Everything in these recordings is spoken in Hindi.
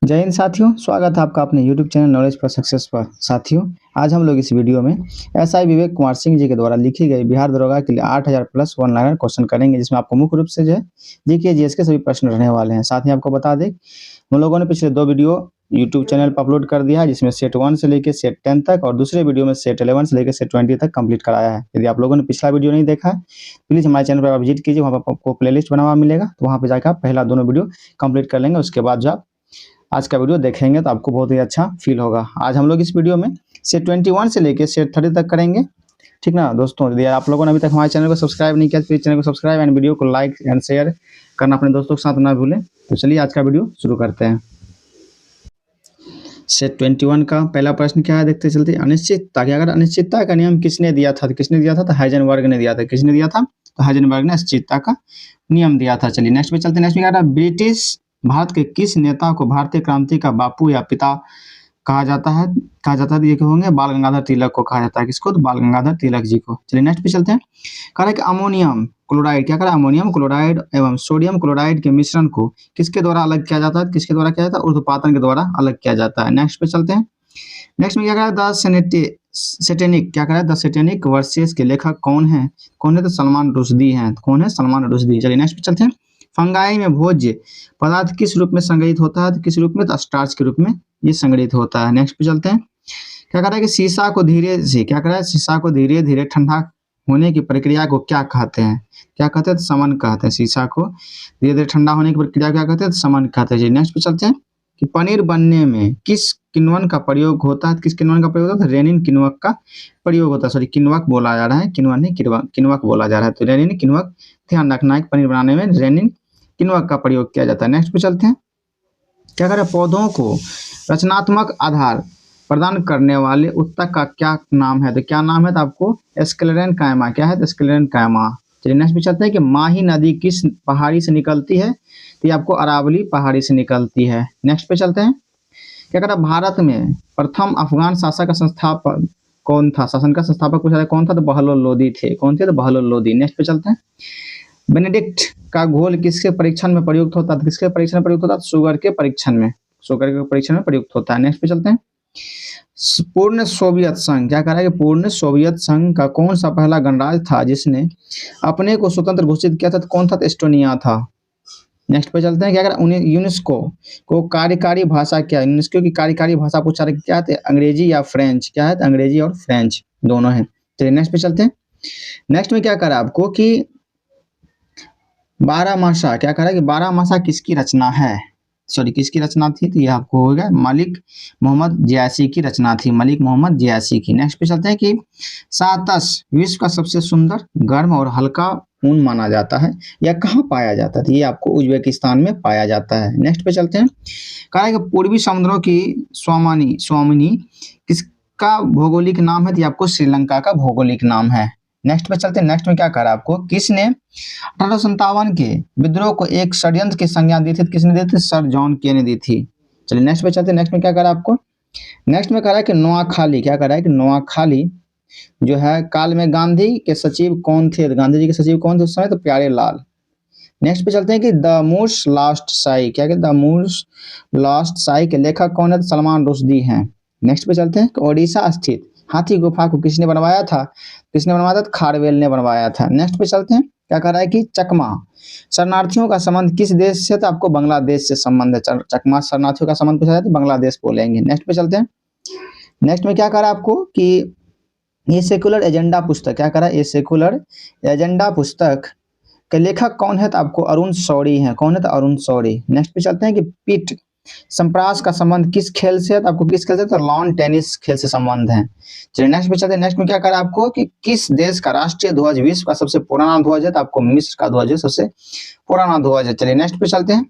जय हिंद साथियों, स्वागत है आपका अपने YouTube channel knowledge for success पर। साथियों, आज हम लोग इस वीडियो में एसआई विवेक कुमार सिंह जी के द्वारा लिखी गई बिहार दरोगा के लिए 8000 प्लस वन लाइनर क्वेश्चन करेंगे, जिसमें आपको मुख्य रूप से जो है जीके जीएस के सभी प्रश्न रहने वाले हैं। साथ ही आपको बता दें, हम लोगों ने पिछले 2 वीडियो YouTube चैनल पर अपलोड कर दिया है, जिसमें सेट 1 से लेकर सेट 10 तक और दूसरे वीडियो में सेट 11 से लेकर सेट 20 तक कंप्लीट कराया है। यदि आप लोगों ने पिछला वीडियो नहीं देखा है, प्लीज़ हमारे चैनल पर आप विजिट कीजिए, वहाँ पर आपको प्लेलिस्ट बना हुआ मिलेगा, तो वहाँ पर जाकर आप पहला दोनों वीडियो कंप्लीट कर लेंगे। उसके बाद जो आप आज का वीडियो देखेंगे तो आपको बहुत ही अच्छा फील होगा। आज हम लोग इस वीडियो में सेट 21 से लेकर सेट 30 तक करेंगे, ठीक ना दोस्तों। यदि आप लोगों ने अभी तक हमारे चैनल को सब्सक्राइब नहीं किया तो प्लीज़ चैनल को सब्सक्राइब एंड वीडियो को लाइक एंड शेयर करना अपने दोस्तों के साथ ना भूलें। तो चलिए आज का वीडियो शुरू करते हैं। सेट 21 का पहला प्रश्न क्या है, देखते चलते। अनिश्चितता की अगर अनिश्चितता का नियम किसने दिया था, तो किसने दिया था, तो हाइजेनबर्ग ने दिया था। किसने दिया था, तो हाइजेनबर्ग ने अनिश्चितता का नियम दिया था। चलिए नेक्स्ट पे चलते। नेक्स्ट में क्या था, ब्रिटिश भारत के किस नेता को भारतीय क्रांति का बापू या पिता कहा जाता है। ये होंगे बाल गंगाधर तिलक को कहा जाता है। किसको, तो बाल गंगाधर तिलक जी को। चलिए नेक्स्ट पे चलते हैं। कह रहा है कि अमोनियम क्लोराइड क्या करा, अमोनियम क्लोराइड एवं सोडियम क्लोराइड के मिश्रण को किसके द्वारा अलग किया जाता है। किसके द्वारा किया जाता है, ऊर्ध्वपातन के द्वारा अलग किया जाता है। नेक्स्ट पे चलते हैं। नेक्स्ट में क्या करा, द सेटेनिक क्या करा, द सेटेनिक वर्सेस के लेखक कौन है। कौन है, तो सलमान रुश्दी हैं। कौन है, सलमान रुश्दी। चलिए नेक्स्ट पे चलते हैं। फंगाई में भोज्य पदार्थ किस रूप में संग्रहित होता है, तो किस रूप में, तो स्टार्च के रूप में ये संग्रहित होता है। नेक्स्ट पे चलते हैं। क्या कह रहा है कि शीशा को धीरे से क्या कह रहा है, शीशा को धीरे धीरे ठंडा होने की प्रक्रिया को क्या कहते हैं। क्या कहते हैं, तो समन कहते हैं। शीशा को धीरे धीरे ठंडा होने की प्रक्रिया क्या कहते हैं, तो समन कहते हैं। नेक्स्ट पे चलते हैं कि पनीर बनने में किस किण्वन का प्रयोग होता है। किस किण्वन का प्रयोग होता है, तो रेनिन किण्वक का प्रयोग होता है। सॉरी, किण्वक बोला जा रहा है, किण्वन नहीं किण्वक बोला जा रहा है। तो रेनिन किण्वक ध्यान रखना है, पनीर बनाने में रेनिन किण्वक का प्रयोग किया जाता है। नेक्स्ट पे चलते हैं। क्या करें, पौधों को रचनात्मक आधार प्रदान करने वाले उत्तक का क्या नाम है, तो क्या नाम है, तो आपको स्क्लेरेनकाइमा। क्या है, तो स्क्लेरेनकाइमा। चलिए नेक्स्ट पे चलते हैं कि माही नदी किस पहाड़ी से निकलती है, तो ये आपको अरावली पहाड़ी से निकलती है। नेक्स्ट पे चलते हैं। क्या करा, भारत में प्रथम अफगान शासक का संस्थापक कौन था। शासन का संस्थापक पूछा कौन था, तो बहलोल लोदी थे। कौन थे, तो बहलोल लोदी। नेक्स्ट पे चलते हैं। बेनेडिक्ट का घोल किसके परीक्षण में प्रयुक्त होता है, किसके परीक्षण में प्रयुक्त होता है, शुगर के परीक्षण में। शुगर के परीक्षण में प्रयुक्त होता है। नेक्स्ट पे चलते हैं। पूर्ण सोवियत संघ क्या कह रहा है कि पूर्ण सोवियत संघ का कौन सा पहला गणराज्य था जिसने अपने को स्वतंत्र घोषित किया था, तो कौन था, तो एस्टोनिया था। नेक्स्ट पे चलते हैं। क्या कह रहा है, यूनेस्को को कार्यकारी भाषा क्या, यूनेस्को की कार्यकारी भाषा पूछा रहा क्या है, अंग्रेजी या फ्रेंच। क्या है, तो अंग्रेजी और फ्रेंच दोनों है। चलिए नेक्स्ट पे चलते हैं। नेक्स्ट में क्या करा आपको कि बारहमासा क्या कह रहा है कि बारहमासा किसकी रचना है, सॉरी किसकी रचना थी, तो ये आपको हो गया मलिक मोहम्मद जियासी की रचना थी, मलिक मोहम्मद जियासी की। नेक्स्ट पे चलते हैं कि सातस विश्व का सबसे सुंदर गर्म और हल्का ऊन माना जाता है, यह कहाँ पाया जाता है, तो ये आपको उज्बेकिस्तान में पाया जाता है। नेक्स्ट पे चलते हैं। कहा है कि पूर्वी समुद्रों की स्वामिनी किसका भौगोलिक नाम है, तो ये आपको श्रीलंका का भौगोलिक नाम है। नेक्स्ट पे चलते हैं। नेक्स्ट में क्या करा आपको, किसने 1857 के विद्रोह को एक षड्यंत्र की संज्ञा दी थी, किसने दी थी, सर जॉन के ने दी थी। चलिए नेक्स्ट पे चलते हैं। नेक्स्ट में क्या करा आपको, नेक्स्ट में कह रहा है कि नोआखाली क्या कह रहा है कि नोआखाली जो है काल में गांधी के सचिव कौन थे, गांधी जी के सचिव कौन थे उस समय, तो प्यारे लाल। नेक्स्ट पे चलते हैं कि द मूर्स लास्ट साई क्या द मूर्स लास्ट साई के लेखक कौन है, तो सलमान रुश्दी हैं। नेक्स्ट पे चलते हैं कि ओडिशा स्थित हाथी गुफा को किसने बनवाया था, तो खारवेल ने बनवाया था। नेक्स्ट पे चलते हैं। क्या कह रहा है कि चकमा शरणार्थियों का संबंध किस देश से, तो आपको बांग्लादेश से संबंध है। चकमा शरणार्थियों का संबंध पूछा जाए तो बांग्लादेश बोलेंगे। नेक्स्ट पे चलते हैं। नेक्स्ट में क्या कह रहा है आपको कि ये सेकुलर एजेंडा पुस्तक क्या कह रहा है, ये सेकुलर एजेंडा पुस्तक के लेखक कौन है, तो आपको अरुण शौरी हैं। कौन है, तो अरुण शौरी। नेक्स्ट पे चलते हैं कि पीट संप्रास का संबंध किस खेल से है, तो आपको किस खेल से, तो लॉन टेनिस खेल से संबंध है। चलिए नेक्स्ट पे चलते हैं। नेक्स्ट में क्या करा आपको कि किस देश का राष्ट्रीय ध्वज विश्व का सबसे पुराना ध्वज है, तो आपको मिस्र का ध्वज सबसे पुराना ध्वज है। चलिए नेक्स्ट पे चलते हैं।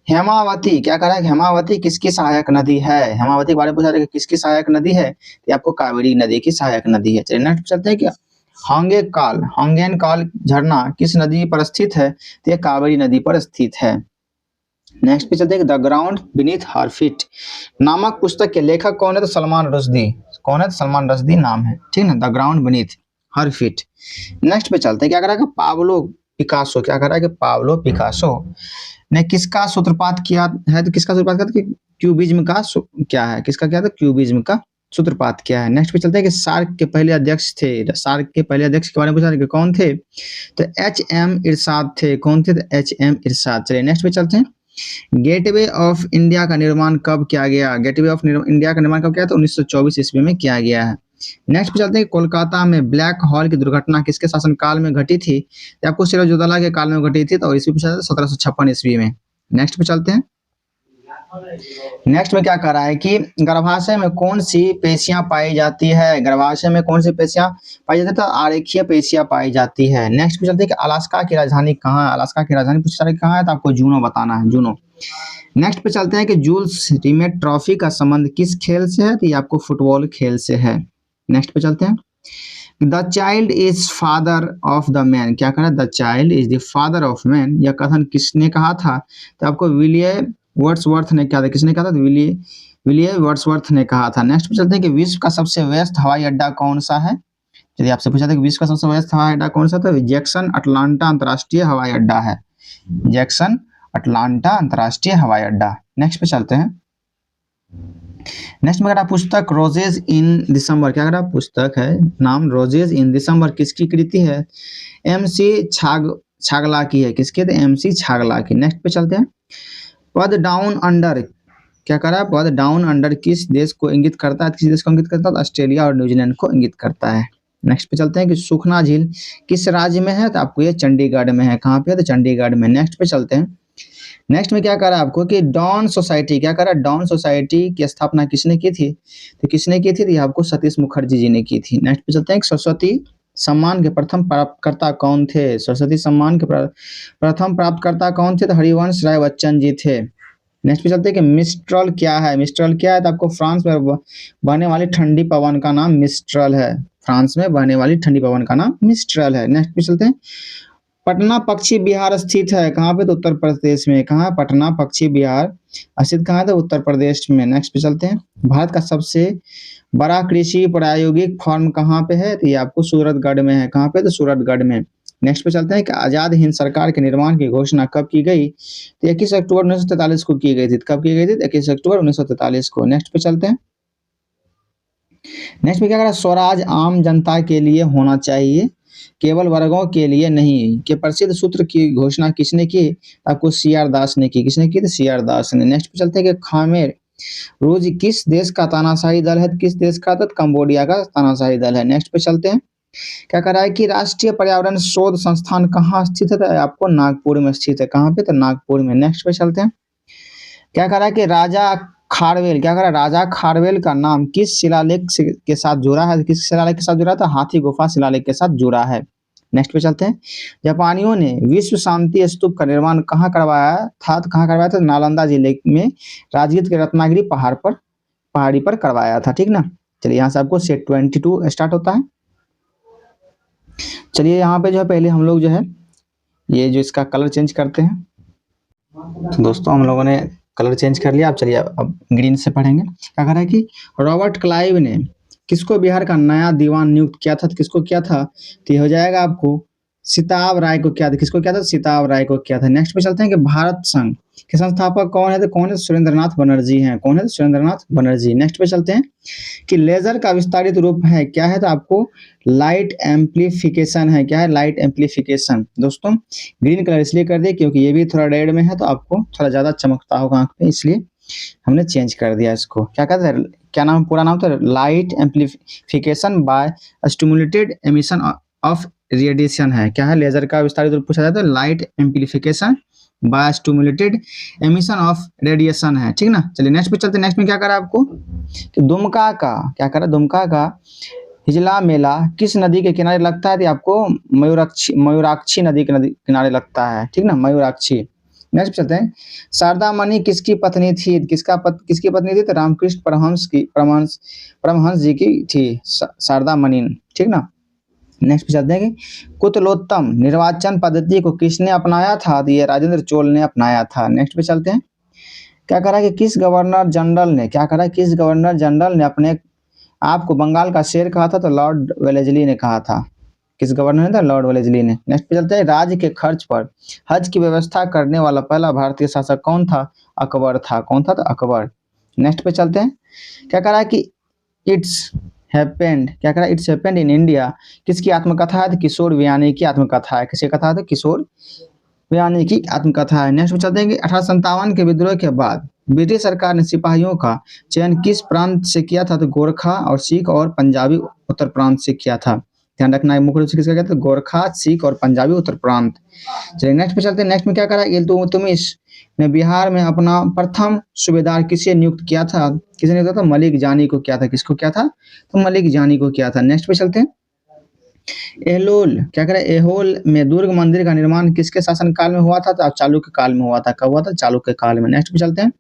हेमावती क्या कह रहा है, हेमावती किसकी सहायक नदी है, हेमावती के बारे में पूछा रहा है किसकी सहायक नदी है, तो आपको कावेरी नदी की सहायक नदी है। चलिए नेक्स्ट पे चलते हैं कि हांगेन काल झरना किस नदी पर स्थित है, तो ये कावेरी नदी पर स्थित है। नेक्स्ट पे चलते हैं the ground beneath her feet नामक पुस्तक के लेखक कौन है, तो सलमान रुश्दी। कौन है, तो सलमान रुश्दी नाम है, ठीक है, the ground beneath her feet. Next पे चलते हैं। क्या कह रहा है कि पाब्लो पिकासो क्या कह रहा है कि पाब्लो पिकासो ने किसका सूत्रपात किया है, तो किसका सूत्रपात किया था कि क्यूबिज्म का क्या है, किसका क्या था, क्यूबिज्म का सूत्रपात क्या है। नेक्स्ट पे चलते हैं कि सार्क के पहले अध्यक्ष थे, सार्क के पहले अध्यक्ष के बारे में पूछा कि कौन थे, तो एच.एम. इरशाद थे। कौन थे, तो एच.एम. इरशाद। चलिए नेक्स्ट पे चलते हैं, गेटवे ऑफ इंडिया का निर्माण कब किया गया, गेटवे ऑफ इंडिया का निर्माण कब किया, तो 1924 ईस्वी में किया गया है। नेक्स्ट पे चलते हैं, कोलकाता में ब्लैक हॉल की दुर्घटना किसके शासनकाल में घटी थी, तो आपको सिराजुद्दौला के काल में घटी थी, तो ईस्वी पूछा था 1756 ईस्वी में। नेक्स्ट पे चलते हैं, नेक्स्ट में क्या कह रहा है कि गर्भाशय में कौन सी पेशियां पाई जाती है, गर्भाशय में कौन सी पेशियां पाई जाती है, तो आरेखीय पेशियां पाई जाती है। नेक्स्ट पे चलते हैं कि अलास्का की राजधानी कहाँ है, अलास्का की राजधानी पूछा कहाँ है, तो आपको जूनो बताना है, जूनो। नेक्स्ट पे चलते हैं कि जूल्स रिमेट ट्रॉफी का संबंध किस खेल से है, तो ये आपको फुटबॉल खेल से है। नेक्स्ट पे चलते हैं, the child is father of the man, क्या कहा, the child is the father of man, यह कथन किसने कहा था, तो आपको विलियम वर्ड्सवर्थ ने कहा था, किसने कहा था, विलियम वर्ड्सवर्थ ने कहा था। नेक्स्ट पे चलते हैं कि विश्व का सबसे व्यस्त हवाई अड्डा कौन सा है, चलिए आपसे पूछा था कि विश्व का सबसे व्यस्त हवाई अड्डा कौन सा था, जैक्सन अटलांटा अंतर्राष्ट्रीय हवाई अड्डा है, जैक्सन अटलांटा अंतर्राष्ट्रीय हवाई अड्डा। नेक्स्ट पे चलते हैं, नेक्स्ट में अगर पुस्तक रोजेज इन दिसंबर, क्या अगर पुस्तक है नाम रोजेज इन दिसंबर किसकी कृति है, एम.सी. छागला की है, किसके, तो एम.सी. छागला की। नेक्स्ट पे चलते हैं, पद डाउन अंडर, क्या कर रहा है, पद डाउन अंडर किस देश को इंगित करता है, किस देश को इंगित करता है, तो ऑस्ट्रेलिया और न्यूजीलैंड को इंगित करता है। नेक्स्ट पे चलते हैं कि सुखना झील किस राज्य में है, तो आपको ये चंडीगढ़ में है, कहाँ पे है, तो चंडीगढ़ में। नेक्स्ट पे चलते हैं, नेक्स्ट में क्या करा आपको कि डॉन सोसाइटी, क्या करा, डॉन सोसाइटी की स्थापना किसने की थी, तो किसने की थी, तो आपको सतीश मुखर्जी जी ने की थी। नेक्स्ट पे चलते हैं, सरस्वती सम्मान के प्रथम प्राप्तकर्ता कौन थे, सरस्वती सम्मान के प्रथम प्राप्तकर्ता कौन थे, तो हरिवंश राय बच्चन जी थे। नेक्स्ट पे चलते हैं कि मिस्ट्रल क्या है, मिस्ट्रल क्या है, तो आपको फ्रांस में बहने वाली ठंडी पवन का नाम मिस्ट्रल है, फ्रांस में बहने वाली ठंडी पवन का नाम मिस्ट्रल है। नेक्स्ट पे चलते हैं, पटना पक्षी विहार स्थित है कहाँ पे, तो उत्तर प्रदेश में, कहाँ, पटना पक्षी विहार स्थित कहाँ है, तो उत्तर प्रदेश में। नेक्स्ट पे चलते हैं, भारत का सबसे बड़ा कृषि प्रायोगिक फार्म कहाँ पे है, तो ये आपको सूरतगढ़ में है, कहाँ पे, तो सूरतगढ़ में। नेक्स्ट पे चलते हैं कि आजाद हिंद सरकार के निर्माण की घोषणा कब की गई, तो 21 अक्टूबर 1943 को की गई थी, कब की गई थी, 21 अक्टूबर 1943 को। नेक्स्ट पे चलते हैं, नेक्स्ट में क्या करा, स्वराज आम जनता के लिए होना चाहिए, केवल वर्गों के लिए नहीं, के प्रसिद्ध सूत्र की घोषणा किसने की, आपको सी.आर. दास ने की, किसने की, तो सी.आर. दास ने। नेक्स्ट पे चलते हैं कि खामेर रोज किस देश का तानाशाही दल है, किस देश का, तो कंबोडिया का तानाशाही दल है। नेक्स्ट पे चलते हैं, क्या कर रहा है कि राष्ट्रीय पर्यावरण शोध संस्थान कहाँ स्थित है, तो आपको नागपुर में स्थित है, कहाँ पे, तो नागपुर में। नेक्स्ट पे चलते हैं, क्या कर रहा है कि राजा खारवेल, क्या कर रहा है, राजा खारवेल का नाम किस शिलालेख के साथ जुड़ा है, किस शिलालेख के साथ जुड़ा है, तो हाथी गुफा शिलालेख के साथ जुड़ा है। नेक्स्ट पे चलते हैं, जापानियों ने विश्व शांति स्तूप का निर्माण कहाँ करवाया था, तो कहाँ करवाया था, नालंदा जिले में राजगीर के रत्नागिरी पहाड़ी पर करवाया था, ठीक ना। चलिए यहाँ से आपको सेट 22 स्टार्ट होता है। चलिए यहाँ पे जो है पहले हम लोग जो है ये जो इसका कलर चेंज करते हैं, तो दोस्तों हम लोगों ने कलर चेंज कर लिया। अब चलिए अब ग्रीन से पढ़ेंगे। क्या कह रहा है कि रॉबर्ट क्लाइव ने किसको बिहार का नया दीवान नियुक्त किया था, तो किसको किया था, तो ये हो जाएगा आपको सिताब राय को किया था, किसको किया था, सिताब राय को किया था। नेक्स्ट पे चलते हैं कि भारत संघ के संस्थापक कौन है, तो कौन है, सुरेंद्रनाथ बनर्जी हैं, कौन है, सुरेंद्रनाथ बनर्जी। नेक्स्ट पे चलते हैं कि लेजर का विस्तारित रूप है, क्या है, तो आपको लाइट एम्पलीफिकेशन है, क्या है, लाइट एम्पलीफिकेशन। दोस्तों ग्रीन कलर इसलिए कर दिया क्योंकि ये भी थोड़ा रेड में है, तो आपको थोड़ा ज्यादा चमकता होगा आंख पे, इसलिए हमने चेंज कर दिया इसको। क्या कहते हैं, क्या नाम, पूरा नाम तो light amplification by stimulated emission of radiation है, क्या है, लेजर का विस्तारित रूप पूछा जाता है, light amplification by stimulated emission of radiation है, ठीक ना। चलिए नेक्स्ट पे चलते हैं, नेक्स्ट में क्या करा आपको कि दुमका का, क्या करा, दुमका का हिजला मेला किस नदी के किनारे लगता है, तो आपको मयूराक्षी नदी के किनारे लगता है, ठीक ना, मयूराक्षी। नेक्स्ट पे चलते हैं, शारदा मणि किसकी पत्नी थी, किसकी पत्नी थी, तो रामकृष्ण परमहंस जी की थी शारदा मणि, ठीक ना। नेक्स्ट पे चलते हैं कि कुतलोत्तम निर्वाचन पद्धति को किसने अपनाया था, तो ये राजेंद्र चोल ने अपनाया था। नेक्स्ट पे चलते हैं, क्या करा कि किस गवर्नर जनरल ने, क्या करा, किस गवर्नर जनरल ने अपने आप को बंगाल का शेर कहा था, तो लॉर्ड वेलेस्ली ने कहा था। किस गवर्नर ने था? लॉर्ड वेलेस्ली ने। नेक्स्ट पे चलते हैं, राज्य के खर्च पर हज की व्यवस्था करने वाला पहला भारतीय शासक कौन था? अकबर था। कौन था? तो अकबर। नेक्स्ट पे चलते हैं, क्या कह रहा है कि इट्स हैपेंड, क्या कह रहा है? इट्स हैपेंड इन इंडिया किसकी आत्मकथा है? तो किशोर वियानी की आत्मकथा है। किसकी कथा है? तो किशोर वियानी की आत्मकथा है। नेक्स्ट पे चलते हैं कि 1857 के विद्रोह के बाद ब्रिटिश सरकार ने सिपाहियों का चयन किस प्रांत से किया था? तो गोरखा और सिख और पंजाबी उत्तर प्रांत से किया था। ध्यान रखना है, मुख्य रूप से किसका किया था? गोरखा, सिख और पंजाबी उत्तर प्रांत। चलिए नेक्स्ट पे चलते हैं। नेक्स्ट में क्या करा? इल्तुतमिश ने बिहार में अपना प्रथम सूबेदार किसे नियुक्त किया था? किसे नियुक्त किया था? मलिक जानी को किया था। किसको किया था? तो मलिक जानी को किया था। नेक्स्ट पे चलते हैं, एहोल, क्या करें? एहोल में दुर्ग मंदिर का निर्माण किसके शासनकाल में हुआ था? तो चालुक्य काल में हुआ था। कब हुआ था? चालुक्य काल में। नेक्स्ट पे चलते हैं,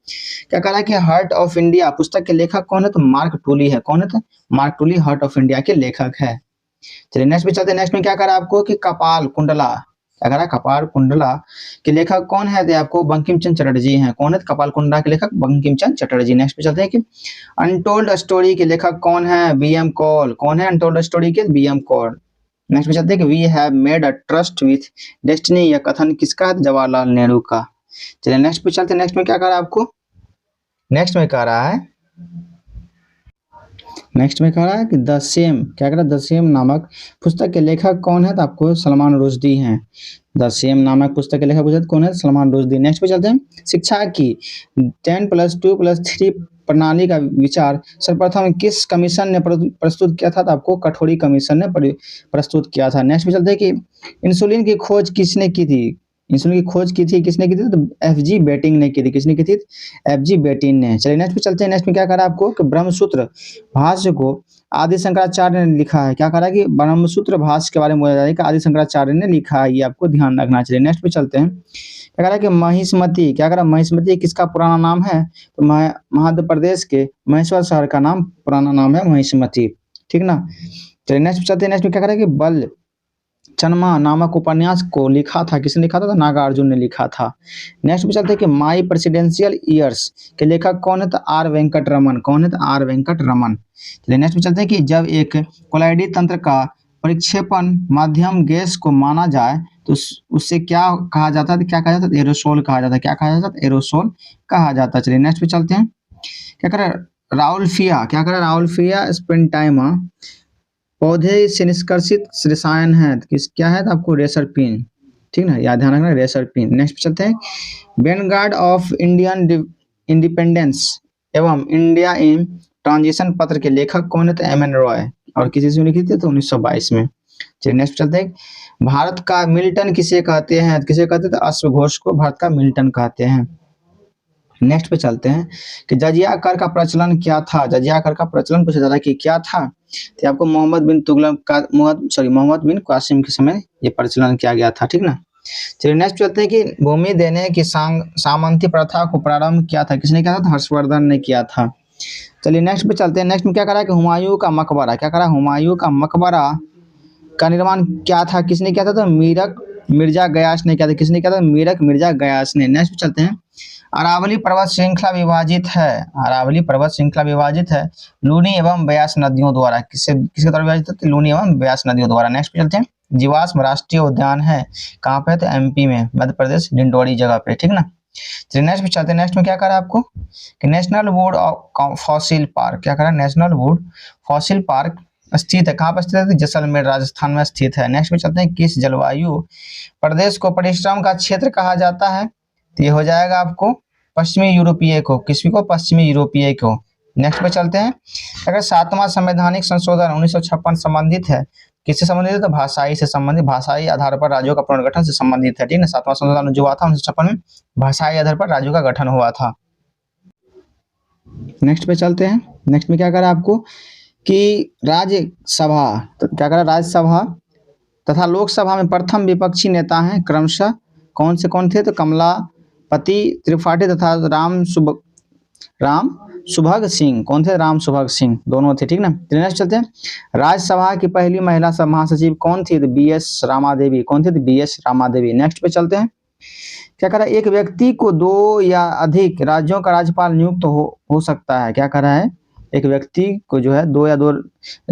क्या कह रहा है कि हार्ट ऑफ इंडिया पुस्तक के लेखक कौन है? तो मार्क टूली है। कौन है? तो मार्क टूली हार्ट ऑफ इंडिया के लेखक है। चलिए नेक्स्ट पे चलते हैं। नेक्स्ट में क्या कह रहा है आपको कि कपाल कुंडला, क्या कह रहा है? कपाल कुंडला के लेखक कौन है? तो आपको बंकिम चंद्र चटर्जी हैं। कौन है? तो कपाल कुंडला के लेखक बंकिम चंद्र चटर्जी। नेक्स्ट पे चलते हैं कि अनटोल्ड स्टोरी के लेखक कौन है? बी.एम. कॉल। कौन है अनटोल्ड स्टोरी के? बी.एम. कॉल। नेक्स्ट पे चलते हैं कि we have made a trust with destiny, यह कथन किसका है? जवाहरलाल नेहरू का। चलिए नेक्स्ट पे चलते हैं। नेक्स्ट में क्या कह रहा है आपको? नेक्स्ट में कह रहा है, नेक्स्ट में कह रहा है कि द सेम, क्या कह रहा है? द सेम नामक पुस्तक के लेखक कौन है? तो आपको सलमान रुश्दी हैं। द सेम नामक पुस्तक के लेखक पूछे कौन है? सलमान रुश्दी। नेक्स्ट पे चलते हैं, शिक्षा की 10+2+3 प्रणाली का विचार सर्वप्रथम किस कमीशन ने प्रस्तुत किया था? तो आपको कठोरी कमीशन ने प्रस्तुत किया था। नेक्स्ट पे चलते हैं कि इंसुलिन की खोज किसने की थी? इंसुलिन की खोज की थी किसने की थी? तो एफ.जी. बेटिंग ने की थी। किसने की थी? एफ.जी. बेटिंग ने। चलिए नेक्स्ट पे चलते हैं। नेक्स्ट में क्या कह रहा है आपको कि ब्रह्मसूत्र भाष्य को आदि शंकराचार्य ने लिखा है। क्या कह रहा है कि ब्रह्मसूत्र भाष्य के बारे में बोला जा रहा है कि आदि शंकराचार्य ने लिखा है, ये आपको ध्यान रखना चाहिए। नेक्स्ट पे चलते हैं, क्या कह रहा है कि महिष्मती, क्या कह रहा है? महिष्मती किसका पुराना नाम है? तो मध्य प्रदेश के महेश्वर शहर का नाम पुराना नाम है महिष्मती। ठीक ना। चलिए नेक्स्ट पे चलते हैं। नेक्स्ट में क्या कह रहा है कि बल चनमा नामक उपन्यास को लिखा था, किसने लिखा था? तो नागार्जुन ने लिखा था। नेक्स्ट पे चलते हैं कि माई प्रेसिडेंशियल ईयर्स के लेखक कौन है? तो आर वेंकट रमन। कौन है? तो आर वेंकट रमन। चलिए नेक्स्ट पे चलते हैं कि जब एक कोलाइडी तंत्र का परिक्षेपण माध्यम गैस को माना जाए तो उससे क्या कहा जाता है? तो क्या कहा जाता है? एरोसोल कहा जाता है। क्या कहा जाता है? एरोसोल कहा जाता है। चलिए नेक्स्ट पे चलते हैं, क्या कर राउल्फिया, क्या कर राउल्फिया स्पेंटाइमा पौधे से निष्कर्षित रसायन है, किस क्या है? तो आपको रेसरपिन। ठीक ना, याद ध्यान रखना, रेसरपिन। नेक्स्ट पे चलते हैं, वैनगार्ड ऑफ इंडियन इंडिपेंडेंस एवं इंडिया इन ट्रांजिशन पत्र के लेखक कौन है? तो एम.एन. रॉय। और किसी से लिखी थी? तो 1922 में। चलिए नेक्स्ट चलते हैं, भारत का मिल्टन किसे कहते हैं? किसे कहते हैं? तो अश्वघोष को भारत का मिल्टन कहते हैं। नेक्स्ट पे चलते हैं कि जजिया कर का प्रचलन क्या था? जजिया कर का प्रचलन पूछा जाता है कि क्या था? तो आपको मोहम्मद बिन तुगलक का मोहम्मद बिन कासिम के समय ये प्रचलन किया गया था। ठीक ना। चलिए नेक्स्ट चलते हैं कि भूमि देने की सामंती प्रथा को प्रारंभ किया था, किसने किया था? तो हर्षवर्धन ने किया था। चलिए नेक्स्ट पे चलते हैं। नेक्स्ट में क्या करा कि हुमायूं का मकबरा, क्या करा? हुमायूं का मकबरा का निर्माण क्या था, किसने किया था? तो मीरक मिर्जा गयास ने किया था। किसने किया था? मीरक मिर्जा गयास ने। नेक्स्ट पे चलते हैं, अरावली पर्वत श्रृंखला विभाजित है, अरावली पर्वत श्रृंखला विभाजित है लूनी एवं ब्यास नदियों द्वारा। किसके द्वारा विभाजित है? लूनी एवं ब्यास नदियों द्वारा। नेक्स्ट पे चलते हैं, जीवाश्म राष्ट्रीय उद्यान है कहाँ पे? तो एमपी में, मध्य प्रदेश डिंडोरी जगह पे। ठीक ना। चलिए नेक्स्ट पे चलते हैं। नेक्स्ट में क्या करा आपको कि नेशनल वुड फॉसिल पार्क, क्या करा? नेशनल वुड फॉसिल पार्क स्थित है, कहाँ पर स्थित है? जैसलमेर राजस्थान में स्थित है। नेक्स्ट में चलते हैं, किस जलवायु प्रदेश को परिश्रम का क्षेत्र कहा जाता है? तो ये हो जाएगा आपको पश्चिमी यूरोपीय को। किसको? पश्चिमी यूरोपीय को। नेक्स्ट पे चलते हैं, अगर 7वां संवैधानिक संशोधन 1956 संबंधित है, किससे संबंधित है? तो भाषाई से संबंधित, भाषाई आधार पर राज्यों का पुनर्गठन से संबंधित है। ठीक है, 7वां संशोधन जो हुआ था 1956 में भाषाई आधार पर राज्यों का गठन हुआ था। नेक्स्ट पे चलते हैं। नेक्स्ट में क्या करा आपको कि राज्यसभा, तो क्या करा? राज्यसभा तथा लोकसभा में प्रथम विपक्षी नेता हैं क्रमशः कौन से कौन थे? तो कमलापति त्रिपाठी तथा राम सुभग सिंह। कौन थे? राम सुभग सिंह, दोनों थे। ठीक ना। नेक्स्ट चलते हैं, राज्यसभा की पहली महिला महासचिव कौन थी? तो बी.एस. रामादेवी। कौन थे? तो बी.एस. रामादेवी। नेक्स्ट पे चलते हैं, क्या कह रहा है? एक व्यक्ति को 2 या अधिक राज्यों का राज्यपाल नियुक्त हो सकता है, क्या कह रहा है? एक व्यक्ति को जो है 2 या 2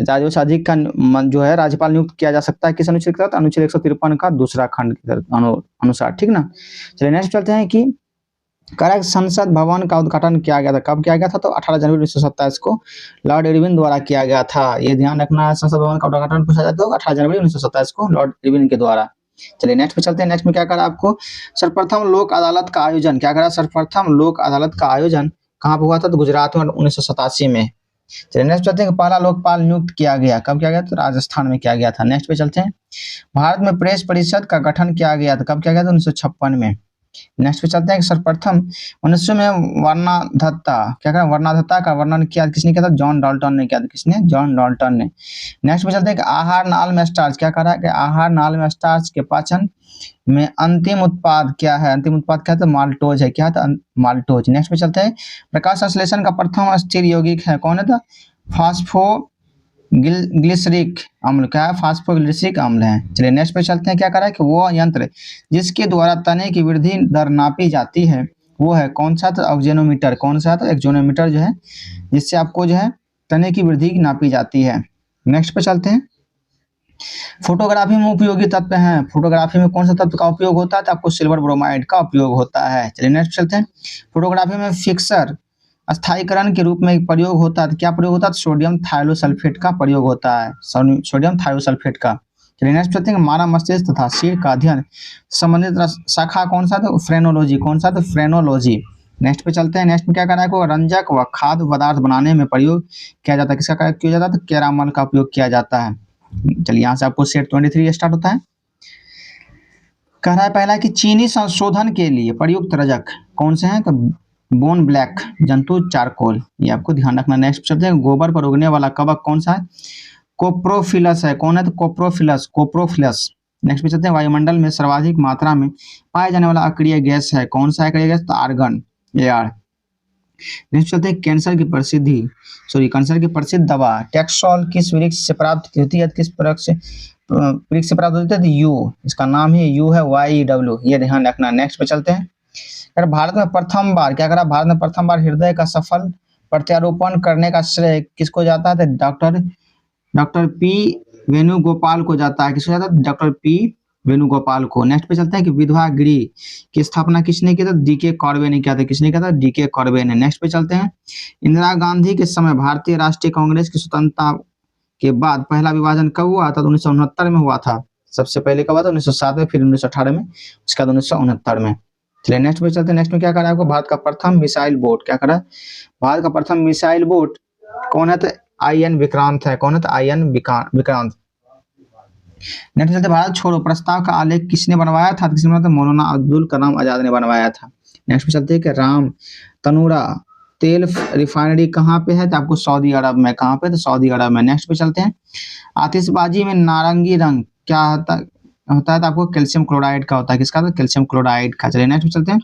राज्यों से अधिक का जो है राज्यपाल नियुक्त किया जा सकता है किस अनुच्छेद के तहत? अनुच्छेद 153 का दूसरा खंड के अनुसार, ठीक ना। चलिए नेक्स्ट चलते हैं कि करेक्ट संसद भवन का उद्घाटन किया गया था, कब किया गया था? तो 18 जनवरी 1927 को लॉर्ड इरविन द्वारा किया गया था। ये ध्यान रखना है, संसद भवन का उद्घाटन पूछा जाता है 18 जनवरी 1927 को लॉर्ड इरविन के द्वारा। चलिए नेक्स्ट पे चलते हैं। नेक्स्ट में क्या करा आपको? सर्वप्रथम लोक अदालत का आयोजन क्या करा? सर्वप्रथम लोक अदालत का आयोजन कहाँ पे हुआ था? तो गुजरात में 1987 में। चलिए नेक्स्ट चलते हैं। पहला लोकपाल नियुक्त किया गया कब किया गया? तो राजस्थान में किया गया था। नेक्स्ट पे चलते हैं। भारत में प्रेस परिषद का गठन किया गया था, कब किया गया था? 1956 में। नेक्स्ट पे चलते हैं कि सर्वप्रथम मनुष्य में वर्णाधत्ता क्या कहा? वर्णाधत्ता का वर्णन किया किसने किया था? जॉन डाल्टन ने किया था। किसने? जॉन डाल्टन ने। नेक्स्ट पे चलते हैं कि आहार नाल में स्टार्च क्या कह रहा है? कि आहार नाल में स्टार्च के पाचन में अंतिम उत्पाद क्या है? अंतिम उत्पाद क्या था? माल्टोज है। क्या था? माल्टोज। नेक्स्ट पे चलते हैं। प्रकाश संश्लेषण का प्रथम स्थिर यौगिक है कौन है? था फास्फो ग्लिसरिक अम्ल क्या है? फास्फोग्लिसरिक अम्ल है। चलिए नेक्स्ट पे चलते हैं। क्या करा है कि वो यंत्र जिसके द्वारा तने की वृद्धि दर नापी जाती है वो है कौन सा? तो ऑक्जेनोमीटर। कौन सा? तो एक्जोनोमीटर जो है जिससे आपको जो है तने की वृद्धि नापी जाती है। नेक्स्ट पे चलते हैं। फोटोग्राफी में उपयोगी तत्व हैं। फोटोग्राफी में कौन सा तत्व का उपयोग होता है? तो आपको सिल्वर ब्रोमाइड का उपयोग होता है। चलिए नेक्स्ट चलते हैं। फोटोग्राफी में फिक्सर स्थायीकरण के रूप में प्रयोग होता है, तो क्या प्रयोग होता है? सोडियम थायोसल्फेट का प्रयोग होता है, सोडियम थायोसल्फेट का। चलिए नेक्स्ट चलते हैं। मानव मस्तिष्क तथा सिर का अध्ययन संबंधित शाखा कौन सा? तो फ्रेनोलॉजी। कौन सा? तो फ्रेनोलॉजी। नेक्स्ट पे चलते हैं। नेक्स्ट में क्या करना है को? रंजक व खाद्य पदार्थ बनाने में प्रयोग किया जाता है, किसका किया जाता है? तो कैरामल का उपयोग किया जाता है। चलिए यहाँ से आपको सेट 23 स्टार्ट होता है। कह रहा है पहला कि चीनी संशोधन के लिए प्रयुक्त रजक कौन से हैं? तो बोन ब्लैक, जंतु चारकोल, ये आपको ध्यान रखना। नेक्स्ट चलते हैं। गोबर पर उगने वाला कवक कौन सा है? कोप्रोफिलस है। कौन है? तो कोप्रोफिलस, कोप्रोफिलस। नेक्स्ट पे चलते हैं। वायुमंडल में सर्वाधिक मात्रा में पाया जाने वाला अक्रिय गैस है कौन सा अक्रिय गैस? तो आर्गन, एआर। नेक्स्ट चलते हैं। कैंसर की प्रसिद्ध दवा टैक्सोल किस वृक्ष से प्राप्त होती है? किस वृक्ष से प्राप्त होती है? तो यू, इसका नाम है यू है, YEW, ये ध्यान रखना। नेक्स्ट पे चलते हैं। अगर भारत में प्रथम बार क्या करा? भारत में प्रथम बार हृदय का सफल प्रत्यारोपण करने का श्रेय किसको जाता है? डॉक्टर पी वेणुगोपाल को जाता है। किसको जाता है? डॉक्टर पी वेणुगोपाल को। नेक्स्ट पे चलते हैं कि विधवा गृह की स्थापना किसने की? तो DK कॉर्बे ने किया था। किसने किया था? DK कॉर्बे ने। नेक्स्ट पे चलते हैं। इंदिरा गांधी के समय भारतीय राष्ट्रीय कांग्रेस की स्वतंत्रता के बाद पहला विभाजन कब हुआ था? तो 1969 में हुआ था। सबसे पहले कब हुआ था? 1907 में, फिर 1918 में, उसके बाद 1969 में। चलिए नेक्स्ट पे चलते हैं। नेक्स्ट में क्या करा आपको? भारत का प्रथम मिसाइल बोट क्या करा? भारत का प्रथम मिसाइल बोट कौन है? तो IN विक्रांत है। कौन है? तो IN विक्रांत। नेक्स्ट चलते। भारत छोड़ो प्रस्ताव का आलेख किसने बनवाया था? किसने बनवाया था? मौलाना अब्दुल कलाम आजाद ने बनवाया था। नेक्स्ट पे चलते हैं कि राम तनूरा तेल रिफाइनरी कहाँ पे है? तो आपको सऊदी अरब में। कहाँ पे? तो सऊदी अरब में। नेक्स्ट पे चलते हैं। आतिशबाजी में नारंगी रंग क्या होता है? तो आपको कैल्शियम क्लोराइड का होता है। किसका? तो कैल्शियम क्लोराइड का। चलिए नेक्स्ट पे चलते हैं।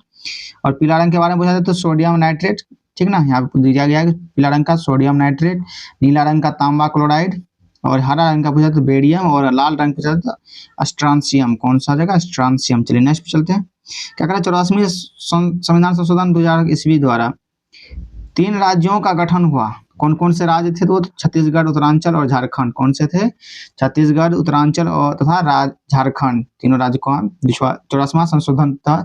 और पीला रंग के बारे में पूछा जाए तो सोडियम नाइट्रेट, ठीक ना। यहाँ पे दिया गया है पीला रंग का सोडियम नाइट्रेट, नीला रंग का तांबा क्लोराइड, और हरा रंग का पूछा तो बेरियम, और लाल रंग पूछा तो अस्ट्रांसियम। कौन सा जगह? अस्ट्रांसियम। चलिए नेक्स्ट पे चलते हैं। क्या करें? 84वें संविधान संशोधन 2000 ईस्वी द्वारा 3 राज्यों का गठन हुआ। कौन कौन से राज्य थे? तो छत्तीसगढ़, उत्तरांचल और झारखंड। कौन से थे? छत्तीसगढ़, उत्तरांचल और तथा झारखंड, तीनों राज्य को 84वां संशोधन था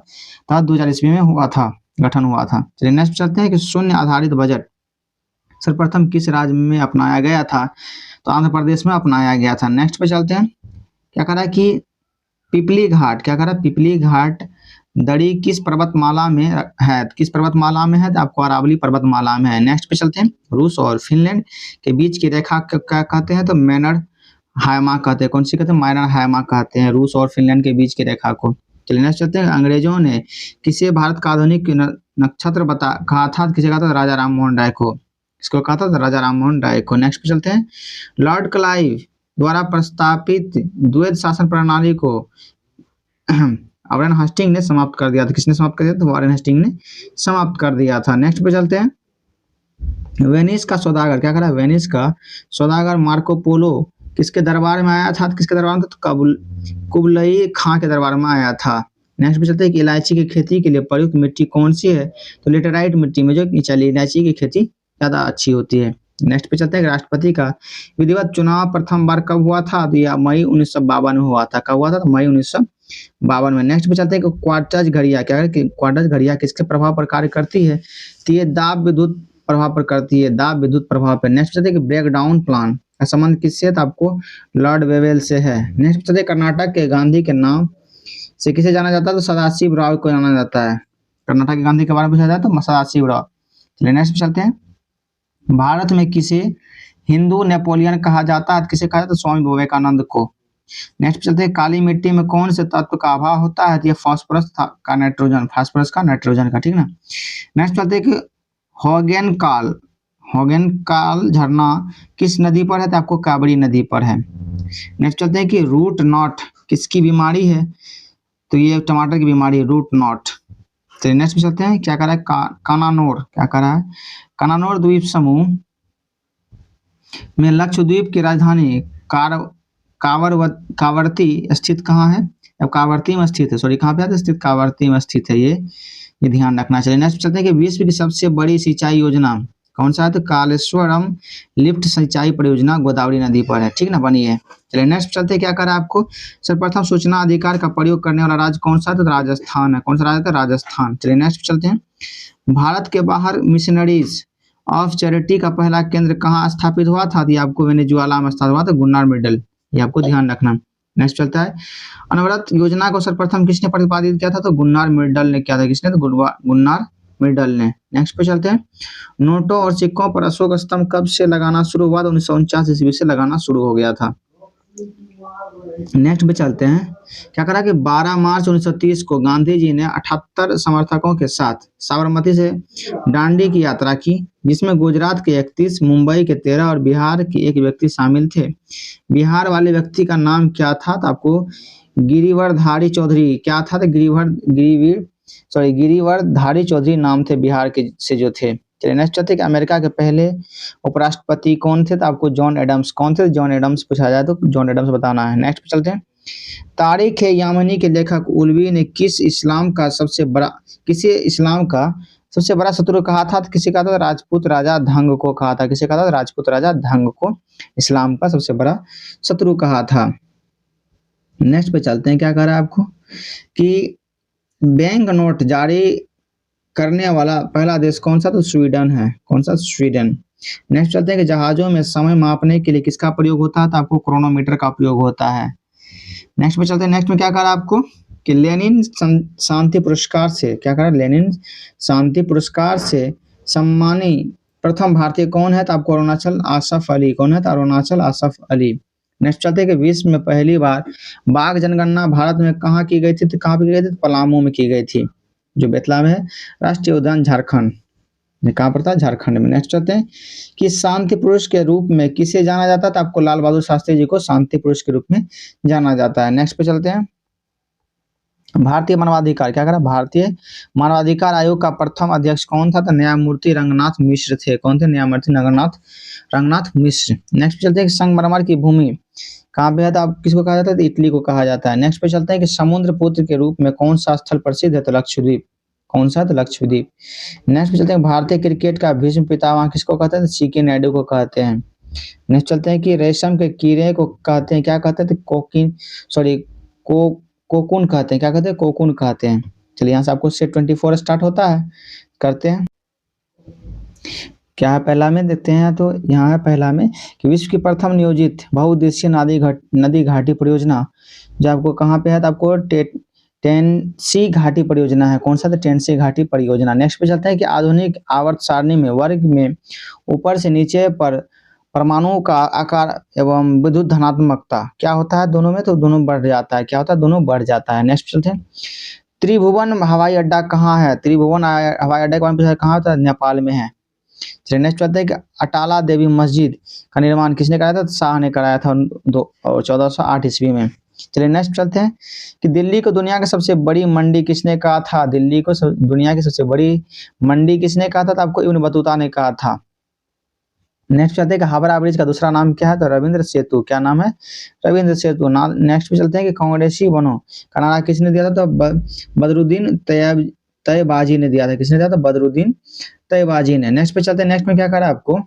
2000 ईस्वी में हुआ था, गठन हुआ था। चलिए नेक्स्ट चलते हैं कि शून्य आधारित बजट सर्वप्रथम किस राज्य में अपनाया गया था? तो आंध्र प्रदेश में अपनाया गया था। नेक्स्ट पे चलते हैं। क्या करा कि पिपली घाट क्या करा? पिपली घाट दड़ी किस पर्वतमाला में है? किस पर्वतमाला में है? तो आपको अरावली पर्वतमाला में है। नेक्स्ट पे चलते हैं। रूस और फिनलैंड के बीच की रेखा क्या कहते हैं? तो मैनर हायमा कहते हैं। कौन सी कहते हैं? माइनर हायमा कहते हैं, रूस और फिनलैंड के बीच की रेखा को। चलिए नेक्स्ट चलते हैं। अंग्रेजों ने किसे भारत का आधुनिक नक्षत्र कहा था? किसे कहा था? राजा राम मोहन राय को। इसको कहा था? राजा राम मोहन राय को। नेक्स्ट पे चलते हैं। लॉर्ड क्लाइव द्वारा प्रस्तावित द्वैध शासन प्रणाली को वॉरेन हेस्टिंग ने समाप्त कर दिया था। किसने समाप्त कर दिया? तो वॉरेन हेस्टिंग ने समाप्त कर दिया था। नेक्स्ट पे चलते हैं। वेनिस का सौदागर क्या करा? वेनिस का सौदागर मार्को पोलो किसके दरबार में आया था? किसके दरबार में? तो कुबलई खां के दरबार में आया था। नेक्स्ट पे चलते हैं कि इलायची की खेती के लिए प्रयुक्त मिट्टी कौन सी है? तो लेटेराइट मिट्टी में जो चलिए इलायची की खेती ज्यादा अच्छी होती है। नेक्स्ट पे चलते हैं, राष्ट्रपति का विधिवत चुनाव प्रथम बार कब हुआ था? तो यह मई 1952 में हुआ था। कब हुआ था? तो मई 1952 में। नेक्स्ट पे चलते हैं कि क्वार्टज घड़ियां क्या है कि क्वार्टज घड़ियां किसके प्रभाव पर कार्य करती है? तो ये दाब विद्युत प्रभाव पर करती है, दाब विद्युत प्रभाव पर। नेक्स्ट चलते हैं कि ब्रेक डाउन प्लान का संबंध किससे? तो आपको लॉर्ड वेवेल से है। नेक्स्ट चलते हैं कर्नाटक के गांधी के नाम से किसे जाना जाता है? तो सदाशिव राव को जाना जाता है। कर्नाटक के गांधी के बारे में पूछा जाए तो सदाशिव राव। चलिए नेक्स्ट पे चलते हैं, भारत में किसे हिंदू नेपोलियन कहा जाता है? किसे कहा जाता है? स्वामी विवेकानंद को। नेक्स्ट पे चलते हैं, काली मिट्टी में कौन से तत्व का अभाव होता है? तो ये फास्फोरस का नाइट्रोजन, फास्फोरस का नाइट्रोजन का, ठीक ना। नेक्स्ट चलते हैं कि होगेनकाल होगेनकाल झरना किस नदी पर है? तो आपको काबरी नदी पर है। नेक्स्ट चलते हैं कि रूट नॉट किसकी बीमारी है? तो ये टमाटर की बीमारी है, रूट नॉट। तो नेक्स्ट पे चलते हैं, क्या कर रहा है कानानोर, क्या कर रहा है? कानानोर द्वीप समूह में लक्षद्वीप की राजधानी कावरती स्थित कहाँ है? अब कावरती में स्थित है, सॉरी कहाँ पे स्थित? कावरती में स्थित है ये ध्यान रखना चाहिए। नेक्स्ट चलते हैं कि विश्व की सबसे बड़ी सिंचाई योजना कौन सा है? तो कालेश्वरम लिफ्ट सिंचाई परियोजना गोदावरी नदी पर है, ठीक ना, बनी है। चलिए नेक्स्ट चलते हैं, क्या करा आपको? सर्वप्रथम सूचना अधिकार का प्रयोग करने वाला राज्य कौन सा है? तो राजस्थान है। कौन सा राज्य है? राजस्थान। चलिए नेक्स्ट चलते हैं, भारत के बाहर मिशनरीज ऑफ चैरिटी का पहला केंद्र कहाँ स्थापित हुआ था? ये आपको वेनेजुएला में स्थापित हुआ था, गुन्नार मेडल, ये आपको ध्यान रखना। नेक्स्ट चलता है, अनवरत योजना को सर्वप्रथम किसने प्रतिपादित किया था? तो गुन्नार मेडल ने किया था। किसने? तो गुन्नार मेडल ने। नेक्स्ट पे चलते हैं, नोटों और सिक्कों पर अशोक स्तंभ कब से लगाना शुरू हुआ? तो 1949 ईस्वी से लगाना शुरू हो गया था। नेक्स्ट पे चलते हैं, क्या करा कि 12 मार्च 1930 को गांधी जी ने 78 समर्थकों के साथ साबरमती से दांडी की यात्रा की, जिसमें गुजरात के 31, मुंबई के 13 और बिहार के एक व्यक्ति शामिल थे। बिहार वाले व्यक्ति का नाम क्या था? तो आपको गिरिवरधारी चौधरी, क्या था? तो गिरिवरधारी चौधरी नाम थे बिहार के से जो थे। चलिए नेक्स्ट चलते हैं कि अमेरिका के पहले उपराष्ट्रपति कौन थे? तो आपको जॉन एडम्स। कौन थे? जॉन एडम्स पूछा जाए तो जॉन एडम्स बताना है। नेक्स्ट पे चलते हैं, तारीख ए यामनी के लेखक उलवी ने किसे इस्लाम का सबसे बड़ा शत्रु कहा था? तो किसे कहा था? राजपूत राजा धंग को कहा था। किसे कहा था? राजपूत राजा धंग को इस्लाम का सबसे बड़ा शत्रु कहा था। नेक्स्ट पे चलते हैं, क्या कह रहा है आपको कि बैंक नोट जारी करने वाला पहला देश कौन सा? तो स्वीडन है। कौन सा? स्वीडन। नेक्स्ट चलते हैं कि जहाजों में समय मापने के लिए किसका प्रयोग होता है? तो आपको क्रोनोमीटर का प्रयोग होता है। नेक्स्ट में चलते हैं, नेक्स्ट में क्या करा आपको कि लेनिन शांति पुरस्कार से, क्या करा? लेनिन शांति पुरस्कार से सम्मानित प्रथम भारतीय कौन है? तो आपको अरुणाचल आसफ अली। कौन है? तो अरुणाचल आसफ अली। नेक्स्ट चलते हैं कि विश्व में पहली बार बाघ जनगणना भारत में कहाँ की गई थी? तो कहाँ पे की गई थी? तो पलामू में की गई थी, जो बेतला में है। राष्ट्रीय उद्यान झारखंड में, कहाँ पड़ता है? झारखंड में। नेक्स्ट चलते हैं कि शांति पुरुष के रूप में किसे जाना जाता है? तो आपको लाल बहादुर शास्त्री जी को शांति पुरुष के रूप में जाना जाता है। नेक्स्ट पे चलते हैं, भारतीय मानवाधिकार, क्या करा? भारतीय मानवाधिकार आयोग का प्रथम अध्यक्ष कौन था? तो न्यायमूर्ति रंगनाथ मिश्र थे। कौन थे? न्यायमूर्ति रंगनाथ मिश्र। नेक्स्ट पे चलते हैं कि संगमरमर की भूमि कहाँ पे है? तो आप किसको कहा जाता है? तो इटली को कहा जाता है। नेक्स्ट पे चलते हैं कि समुद्र पुत्र के रूप में कौन सा स्थल प्रसिद्ध है? तो लक्षद्वीप। कौन सा? तो लक्षद्वीप। नेक्स्ट पे चलते हैं, भारतीय क्रिकेट का भीष्म पितामह किसको कहते हैं? तो सीके नायडू को कहते हैं। नेक्स्ट चलते हैं कि रेशम के कीड़े को कहते हैं, क्या कहते हैं? तो कोकुन कहते हैं। क्या कहते हैं? कोकुन कहते हैं। चलिए यहाँ से आपको सेट 24 स्टार्ट होता है, करते हैं। क्या है पहला में? देखते हैं, तो यहाँ है पहला में कि विश्व की प्रथम नियोजित बहुउद्देशीय नदी घाटी परियोजना जो आपको कहाँ पे है? तो आपको टेंसी घाटी परियोजना है। कौन सा? तो टेंसी घाटी परियोजना। नेक्स्ट पे चलते हैं कि आधुनिक आवर्त सारणी में वर्ग में ऊपर से नीचे पर परमाणु का आकार एवं विद्युत धनात्मकता क्या होता है दोनों में? तो दोनों बढ़ जाता है। क्या होता है? दोनों बढ़ जाता है। नेक्स्ट चलते हैं, त्रिभुवन हवाई अड्डा कहाँ है? त्रिभुवन हवाई अड्डा के बारे में पूछा, कहाँ होता है? नेपाल में है। चलिए नेक्स्ट चलते हैं कि अटाला देवी मस्जिद का निर्माण किसने कराया था? शाह ने कराया था 1408 ईस्वी में। चलिए नेक्स्ट चलते हैं कि दिल्ली को दुनिया की सबसे बड़ी मंडी किसने कहा था? दिल्ली को दुनिया की सबसे बड़ी मंडी किसने कहा था? तो आपको इब्न बतूता ने कहा था। नेक्स्ट चलते हैं कि हावड़ा ब्रिज का दूसरा नाम क्या है? तो रविंद्र सेतु। क्या नाम है? रविंद्र सेतु। नेक्स्ट पे चलते हैं कि कांग्रेसी बनो का नारा किसने दिया था? तो बदरुद्दीन तैयबाजी ने दिया था। किसने दिया था? बदरुद्दीन तैयबाजी ने। नेक्स्ट पे चलते हैं, नेक्स्ट में क्या करा आपको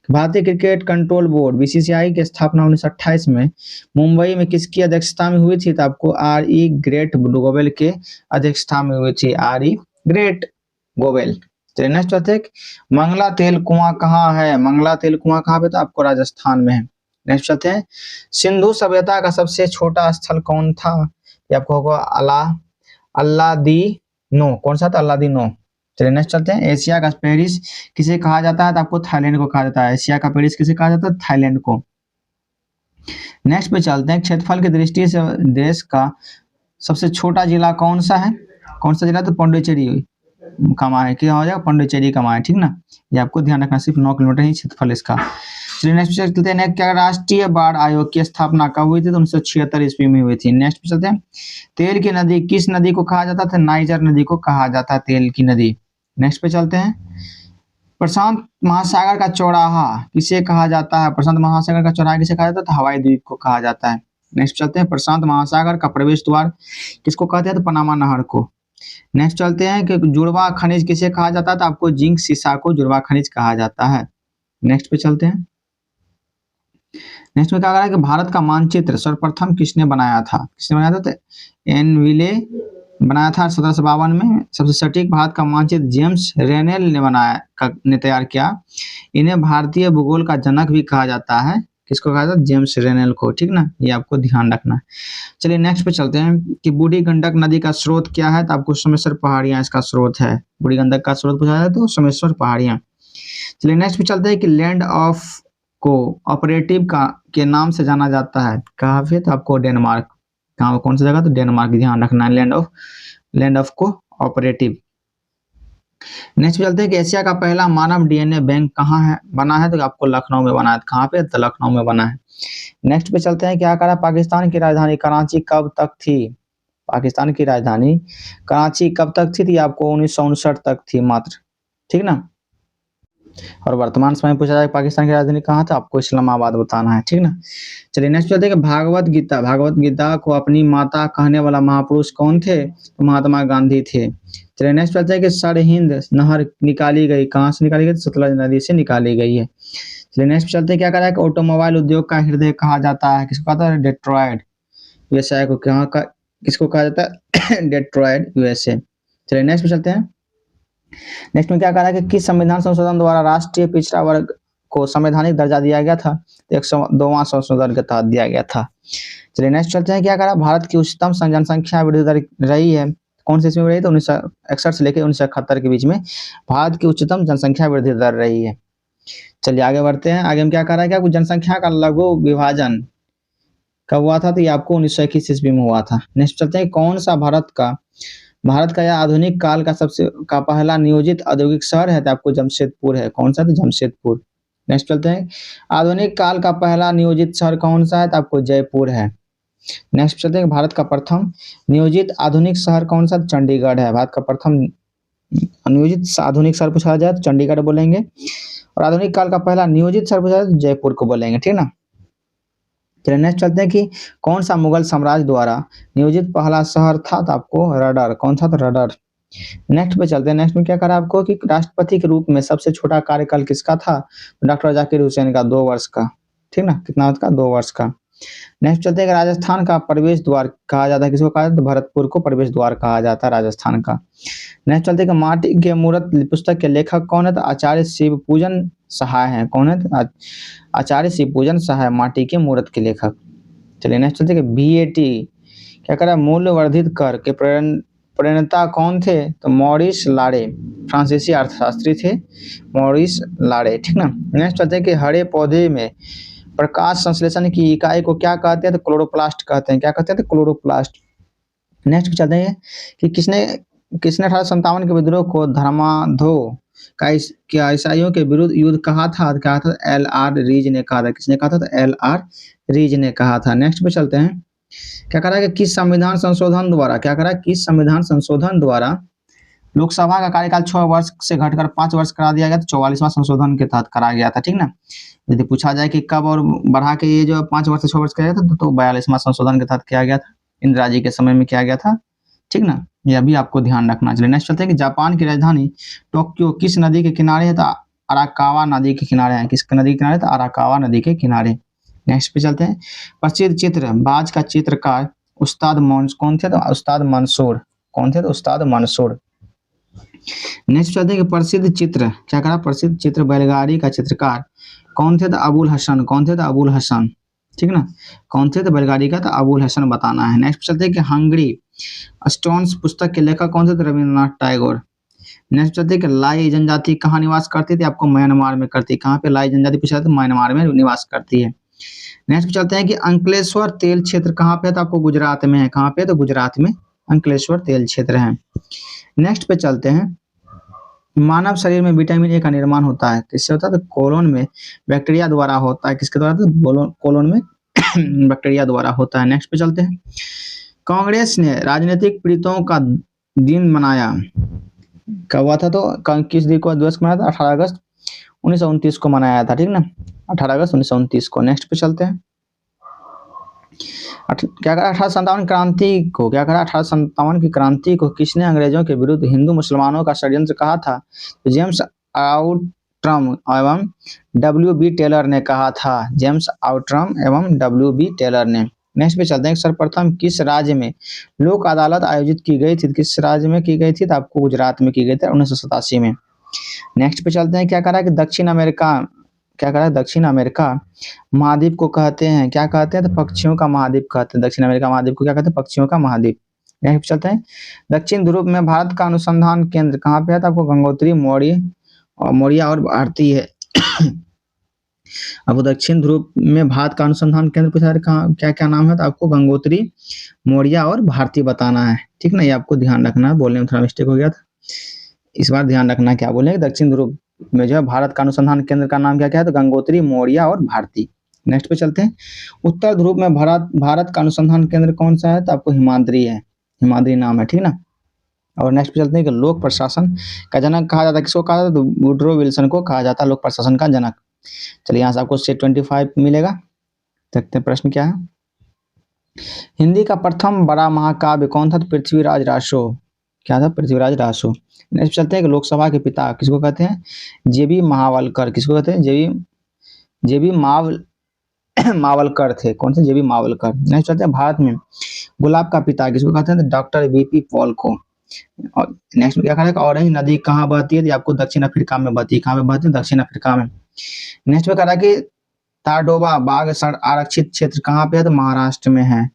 भारतीय क्रिकेट कंट्रोल बोर्ड बीसीसीआई की स्थापना 1928 में मुंबई में किसकी अध्यक्षता में हुई थी? तो आपको आर ई ग्रेट गोवेल के अध्यक्षता में हुई थी, आर ई ग्रेट गोवेल। चलिए नेक्स्ट चलते हैं, मंगला तेल कुआं कहाँ है? मंगला तेल कुआं कहाँ पे? तो आपको राजस्थान में है। नेक्स्ट चलते हैं, सिंधु सभ्यता का सबसे छोटा स्थल कौन था? ये आपको होगा अल्लादीनो। कौन सा था? अल्लादीनो। चलिए नेक्स्ट चलते हैं, एशिया का पेरिस किसे कहा जाता है? तो आपको थाईलैंड को कहा जाता है। एशिया का पेरिस किसे कहा जाता है? थाईलैंड को। नेक्स्ट पे चलते हैं, क्षेत्रफल की दृष्टि से देश का सबसे छोटा जिला कौन सा है? कौन सा जिला? तो पांडिचेरी कमा है, क्या हो जाएगा? पांडिचेरी कमा है, ठीक ना। ये आपको ध्यान रखना, सिर्फ 9 किलोमीटर ही क्षेत्रफल इसका। चलिए नेक्स्ट पे चलते हैं, क्या राष्ट्रीय बाढ़ आयोग की स्थापना कब हुई थी? तो 1976 ईस्वी में हुई थी। नेक्स्ट पे चलते हैं, तेल की नदी किस नदी को कहा जाता था? नाइजर नदी को कहा जाता है तेल की नदी। नेक्स्ट पे चलते हैं, प्रशांत महासागर का चौराहा किसे कहा जाता है? प्रशांत महासागर का चौराहा किसे कहा जाता है? तो हवाई द्वीप को कहा जाता है। नेक्स्ट चलते हैं, प्रशांत महासागर का प्रवेश द्वार किसको कहते हैं? तो पनामा नहर को। नेक्स्ट चलते हैं कि जुड़वा खनिज किसे कहा जाता है? तो आपको जिंक सीसा को जुड़वा खनिज कहा जाता है। नेक्स्ट पे चलते हैं, नेक्स्ट में क्या कहा है कि भारत का मानचित्र सर्वप्रथम किसने बनाया था? किसने बनाया था? तो एनविले बनाया था 1752 में। सबसे सटीक भारत का मानचित्र जेम्स रेनेल ने तैयार किया। इन्हें भारतीय भूगोल का जनक भी कहा जाता है। किसको कहा जाता है? जेम्स रेनेल को, ठीक ना। ये आपको ध्यान रखना है। चलिए नेक्स्ट पे चलते हैं कि बूढ़ी गंडक नदी का स्रोत क्या है? तो आपको सोमेश्वर पहाड़ियां इसका स्रोत है। बूढ़ी गंडक का स्रोत पूछा जाए तो सोमेश्वर पहाड़ियां। चलिए नेक्स्ट पे चलते हैं कि लैंड ऑफ को ऑपरेटिव का के नाम से जाना जाता है कहाँ पे? तो आपको डेनमार्क। कहाँ, कौन सा जगह? तो डेनमार्क, ध्यान रखना है, land of co operative. Next चलते हैं कि एशिया का पहला मानव डीएनए बैंक कहाँ है बना है? तो आपको लखनऊ में बना है। कहाँ पे? तो लखनऊ में बना है। नेक्स्ट पे चलते हैं, क्या करा? पाकिस्तान की राजधानी कराची कब तक थी? पाकिस्तान की राजधानी कराची कब तक थी? आपको 1959 तक थी मात्र, ठीक ना। और वर्तमान समय पूछा जाए पाकिस्तान की राजधानी कहाँ था? आपको इस्लामाबाद बताना है, ठीक ना। चलिए नेक्स्ट चलते हैं कि भागवत गीता को अपनी माता कहने वाला महापुरुष कौन थे? तो महात्मा गांधी थे। चलिए नेक्स्ट चलते हैं कि सरहिंद नहर निकाली गई कहाँ से निकाली गई? सतलज नदी से निकाली गई है। चलिए नेक्स्ट चलते हैं, क्या करा है कि ऑटोमोबाइल उद्योग का हृदय कहा जाता है? किसको कहता है? डेट्रॉयट यूएसए को। कहाँ का किसको कहा जाता है? Detroit USA. चलिए नेक्स्ट पे चलते हैं, नेक्स्ट में क्या कहा है कि किस संविधान संशोधन द्वारा राष्ट्रीय पिछड़ा वर्ग को संवैधानिक दर्जा दिया गया था? 102वां संशोधन के तहत दिया गया था। चलिए नेक्स्ट चलते हैं, क्या करा? भारत की उच्चतम जनसंख्या वृद्धि दर रही है कौन से इसमें रही? तो 1961 से लेकर 1971 के बीच में भारत की उच्चतम जनसंख्या वृद्धि दर रही है। चलिए आगे बढ़ते हैं, आगे हम क्या कर रहे हैं, क्या जनसंख्या का लघु विभाजन कब हुआ था? तो ये आपको 1921 ईस्वी में हुआ था। नेक्स्ट चलते हैं, कौन सा भारत का यह आधुनिक काल का पहला नियोजित औद्योगिक शहर है? तो आपको जमशेदपुर है। कौन सा? तो जमशेदपुर। नेक्स्ट चलते हैं, आधुनिक काल का पहला नियोजित शहर कौन सा है? तो आपको जयपुर है। नेक्स्ट चलते हैं, भारत का प्रथम नियोजित आधुनिक शहर कौन सा? चंडीगढ़ है। भारत का प्रथम नियोजित आधुनिक शहर पूछा जाए तो चंडीगढ़ बोलेंगे, और आधुनिक काल का पहला नियोजित शहर पूछा जाए तो जयपुर को बोलेंगे, ठीक ना। चलिए नेक्स्ट चलते हैं कि कौन सा मुगल साम्राज्य द्वारा नियोजित पहला शहर था? तो आपको रडर। कौन सा? तो रडर। नेक्स्ट पे चलते हैं, नेक्स्ट में क्या करा आपको कि राष्ट्रपति के रूप में सबसे छोटा कार्यकाल किसका था? डॉक्टर जाकिर हुसैन का, 2 वर्ष का, ठीक ना। कितना का? 2 वर्ष का। नेक्स्ट चलते हैं कि राजस्थान का प्रवेश द्वार कहा जाता है किसको कहा जाता है? भरतपुर को प्रवेश द्वार कहा जाता है राजस्थान का। नेक्स्ट चलते हैं कि माटी के मूर्त पुस्तक के लेखक कौन है? तो आचार्य शिव पूजन सहाय है। कौन है? तो आचार्य शिव पूजन सहाय माटी के मूर्त के लेखक। चलिए नेक्स्ट चलते हैं कि VAT क्या करा? मूल्य वर्धित कर के प्रणेता कौन थे? तो मॉरिस लारे, फ्रांसीसी अर्थशास्त्री थे मॉरिस लारे, ठीक ना। नेक्स्ट चलते हैं कि हरे पौधे में प्रकाश संश्लेषण की इकाई को क्या कहते हैं? तो क्लोरोप्लास्ट कहते हैं। क्या कहते हैं? तो क्लोरोप्लास्ट। नेक्स्ट चलते हैं कि किसने 1857 के विद्रोह को धर्मांधो का ईसाइयों के विरुद्ध युद्ध कहा था? LR रीज ने कहा था। किसने कहा था? तो LR रीज ने कहा था। नेक्स्ट पे चलते हैं, क्या करा कि किस संविधान संशोधन द्वारा लोकसभा का कार्यकाल 6 वर्ष से घटकर 5 वर्ष करा दिया गया? तो 44वां संशोधन के तहत करा गया था, ठीक ना। यदि पूछा जाए कि कब और बढ़ा के ये जो 5 वर्ष से 6 वर्ष किया गया था तो 42वां संशोधन के तहत किया गया था, इंदिरा जी के समय में किया गया था, ठीक ना। यह भी आपको ध्यान रखना चाहिए। नेक्स्ट चलते हैं कि जापान की राजधानी टोक्यो किस नदी के किनारे है? तो अराकावा नदी के किनारे हैं। किस नदी के किनारे? तो अराकावा नदी के किनारे। नेक्स्ट पे चलते हैं। प्रसिद्ध चित्र बाज का चित्रकार उस्ताद कौन थे? तो उस्ताद मंसूर। कौन थे? तो उस्ताद मंसूर। नेक्स्ट चलते हैं कि प्रसिद्ध चित्र क्या करा? प्रसिद्ध चित्र बैलगाड़ी का चित्रकार कौन थे? तो अबुल हसन। कौन थे? तो अबुल हसन। ठीक ना, कौन थे? तो बैलगाड़ी का तो अबुल हसन बताना है। नेक्स्ट चलते हैं कि हंगरी स्टोन्स पुस्तक के लेखक कौन थे? तो रविंद्रनाथ टैगोर। नेक्स्ट चलते हैं कि लाई जनजाति कहाँ निवास करती थी? आपको म्यांमार में करती। कहाँ पे लाई जनजाति पूछा तो म्यांमार में निवास करती है। नेक्स्ट चलते हैं कि अंकलेश्वर तेल क्षेत्र कहाँ पे है? तो आपको गुजरात में है। कहाँ पे? तो गुजरात में अंकलेश्वर तेल क्षेत्र है। नेक्स्ट पे चलते हैं। मानव शरीर में विटामिन ए का निर्माण होता है किससे होता है? तो कोलोन में बैक्टीरिया द्वारा होता है। किसके द्वारा? तो कोलोन में बैक्टीरिया द्वारा होता है। नेक्स्ट पे चलते हैं। कांग्रेस ने राजनीतिक पीड़ितों का दिन मनाया कब हुआ था? तो किस दिन को दिवस को मनाया था? 18 अगस्त 1929 को मनाया था। ठीक ना, 18 अगस्त 1929 को। नेक्स्ट पे चलते हैं। क्या करा? 1857 क्रांति को क्या करा? 1857 की क्रांति को किसने अंग्रेजों के विरुद्ध हिंदू मुसलमानों का षड्यंत्र कहा था? तो जेम्स आउट्रम एवं W.B. टेलर ने कहा था। जेम्स आउट्रम एवं W.B. टेलर ने। नेक्स्ट पे चलते हैं। सर्वप्रथम किस राज्य में लोक अदालत आयोजित की गई थी? किस राज्य में की गई थी? तो आपको गुजरात में की गई थी 1987 में। नेक्स्ट पे चलते हैं। क्या करा कि दक्षिण अमेरिका क्या करा? दक्षिण अमेरिका महाद्वीप को कहते हैं क्या कहते हैं? तो पक्षियों का महाद्वीप कहते हैं। दक्षिण अमेरिका महाद्वीप को क्या कहते हैं? पक्षियों का महाद्वीप। नेक्स्ट चलते हैं। दक्षिण ध्रुव में भारत का अनुसंधान केंद्र कहाँ पे है? तो आपको गंगोत्री मौर्या और भारती है। अब दक्षिण ध्रुव में भारत का अनुसंधान केंद्र पूछा कहाँ क्या क्या नाम है? तो आपको गंगोत्री मौर्या और भारती बताना है। ठीक ना, ये आपको ध्यान रखना है। बोलने में थोड़ा मिस्टेक हो गया था, इस बार ध्यान रखना क्या बोलेंगे। दक्षिण ध्रुव में जो है भारत का अनुसंधान केंद्र का नाम क्या क्या है? तो गंगोत्री मौर्या और भारती। नेक्स्ट पे चलते हैं। उत्तर ध्रुव में भारत का अनुसंधान केंद्र कौन सा है? तो आपको हिमाद्री है। हिमाद्री नाम है। ठीक ना, और नेक्स्ट पे चलते हैं कि लोक प्रशासन का जनक कहा जाता है किसको कहा जाता है? तो वुड्रो विल्सन को कहा जाता है लोक प्रशासन का जनक। चलिए यहाँ से आपको सेट 25 मिलेगा। देखते हैं प्रश्न क्या है। हिंदी का प्रथम बड़ा महाकाव्य कौन था? तो पृथ्वीराज रासो। क्या था? पृथ्वीराज रासो। नेक्स्ट चलते हैं कि लोकसभा के पिता किसको कहते हैं? जेबी महावलकर। किसको कहते हैं? जेबी मावलकर थे। कौन से? जेबी मावलकर। नेक्स्ट चलते हैं। भारत में गुलाब का पिता किसको कहते हैं? तो डॉक्टर बीपी पॉल को। और नेक्स्ट में क्या करेगा? ऑरेंज नदी कहाँ बहती है? आपको दक्षिण अफ्रीका में बहती है। कहाँ पे बहती है? दक्षिण अफ्रीका में। नेक्स्ट में कह रहा है कि ताडोबा बाघ आरक्षित क्षेत्र कहाँ पे है? तो महाराष्ट्र में है।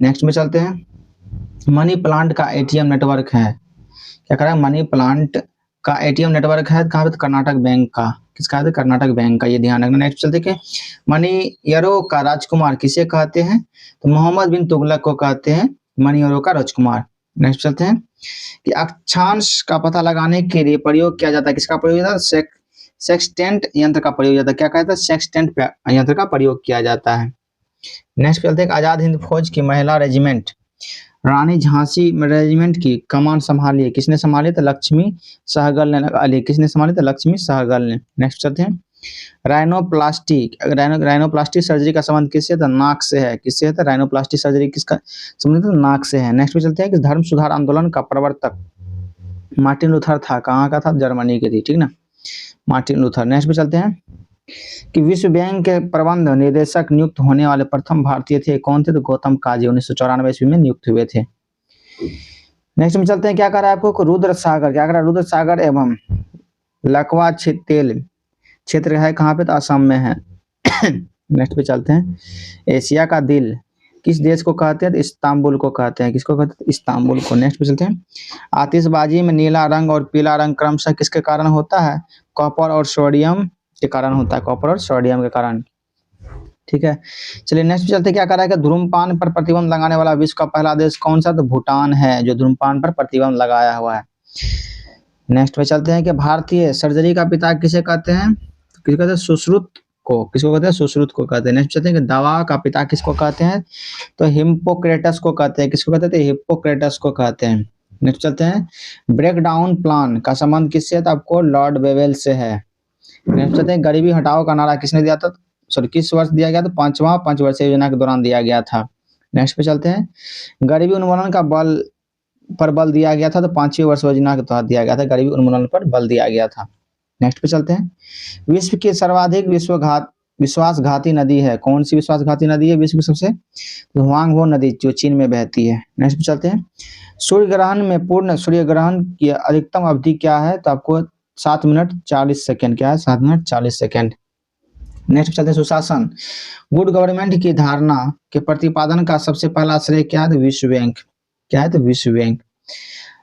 नेक्स्ट में चलते हैं। मनी प्लांट का एटीएम नेटवर्क है क्या कह रहा है? मनी प्लांट का एटीएम नेटवर्क है कहाँ पे? तो कर्नाटक बैंक का। किसका है? तो कर्नाटक बैंक का, ये ध्यान रखना। नेक्स्ट चलते हैं। मनियरो का राजकुमार किसे कहते हैं? तो मोहम्मद बिन तुगलक को कहते हैं मनियरो का राजकुमार। नेक्स्ट चलते हैं कि अक्षांश का पता लगाने के लिए प्रयोग किया जाता है। किसका प्रयोग होता है? सेक्सटेंट यंत्र का प्रयोग जाता है। क्या कहता है? सेक्सटेंट यंत्र का प्रयोग किया जाता है। नेक्स्ट चलते हैं। आजाद हिंद फौज की महिला रेजिमेंट रानी झांसी रेजिमेंट की कमान संभाली है किसने संभाली? तो लक्ष्मी सहगल ने लगा। किसने संभाली? तो लक्ष्मी सहगल ने। नेक्स्ट चलते हैं। राइनोप्लास्टी सर्जरी का संबंध किससे? तो नाक से है। किससे है? तो राइनोप्लास्टी सर्जरी किसका संबंध? तो नाक से है। नेक्स्ट पे चलते हैं कि धर्म सुधार आंदोलन का प्रवर्तक मार्टिन लूथर था। कहाँ का था? जर्मनी के थी। ठीक ना, मार्टिन लूथर। नेक्स्ट पे चलते हैं कि विश्व बैंक के प्रबंध निदेशक नियुक्त होने वाले प्रथम भारतीय थे। कौन थे? तो गौतम काजी 1994 ईस्वी में नियुक्त हुए थे। नेक्स्ट में चलते हैं। क्या कर रहा है आपको? रुद्र सागर। क्या कर रहा है? रुद्र सागर एवं लकवा तेल क्षेत्र है कहाँ पे? तो असम में है। नेक्स्ट पे चलते हैं। एशिया का दिल किस देश को कहते हैं? तो इस्तांबुल को कहते हैं। किसको कहते हैं? इस्तांबुल को। नेक्स्ट पे चलते हैं। आतिशबाजी में नीला रंग और पीला रंग क्रमशः किसके कारण होता है? कॉपर और सोडियम के कारण होता है। कॉपर और सोडियम के कारण। ठीक है, चलिए नेक्स्ट चलते। क्या कर रहा है कि धूम्रपान पर प्रतिबंध लगाने वाला विश्व का पहला देश कौन सा? तो भूटान है जो धूम्रपान पर प्रतिबंध लगाया हुआ है। नेक्स्ट पे चलते हैं कि भारतीय सर्जरी का पिता किसे कहते हैं? किसे कहते हैं? सुश्रुत को। किसको कहते हैं? सुश्रुत को कहते हैं। नेक्स्ट चलते हैं कि दवा का पिता किसको कहते हैं? तो हिप्पोक्रेटस को कहते हैं। किसको कहते हैं? हिप्पोक्रेटस को कहते हैं। नेक्स्ट चलते हैं। ब्रेक डाउन प्लान का संबंध किससे है? तो आपको लॉर्ड वेवेल से है। नेक्स्ट चलते हैं। गरीबी हटाओ का नारा किसने दिया था? सॉरी, किस वर्ष दिया गया? तो 5वां पंचवर्षीय योजना के दौरान दिया गया था। नेक्स्ट पे चलते हैं। गरीबी उन्मूलन का बल दिया गया था। तो 5वीं वर्ष योजना के तहत दिया गया था। गरीबी उन्मूलन पर बल दिया गया था। नेक्स्ट पे चलते हैं। विश्व की सर्वाधिक विश्वासघाती नदी है, कौन सी विश्वासघाती नदी है विश्व की सबसे? तो हुआंगहो नदी जो चीन में बहती है। नेक्स्ट पे चलते हैं। सूर्य ग्रहण में पूर्ण सूर्य ग्रहण की अधिकतम अवधि क्या है? तो आपको 7 मिनट 40 सेकेंड क्या है? 7 मिनट 40 सेकेंड। नेक्स्ट चलते हैं सुशासन, गुड गवर्नमेंट की धारणा के प्रतिपादन का सबसे पहला श्रेय क्या है? तो विश्व बैंक। क्या है? तो विश्व बैंक।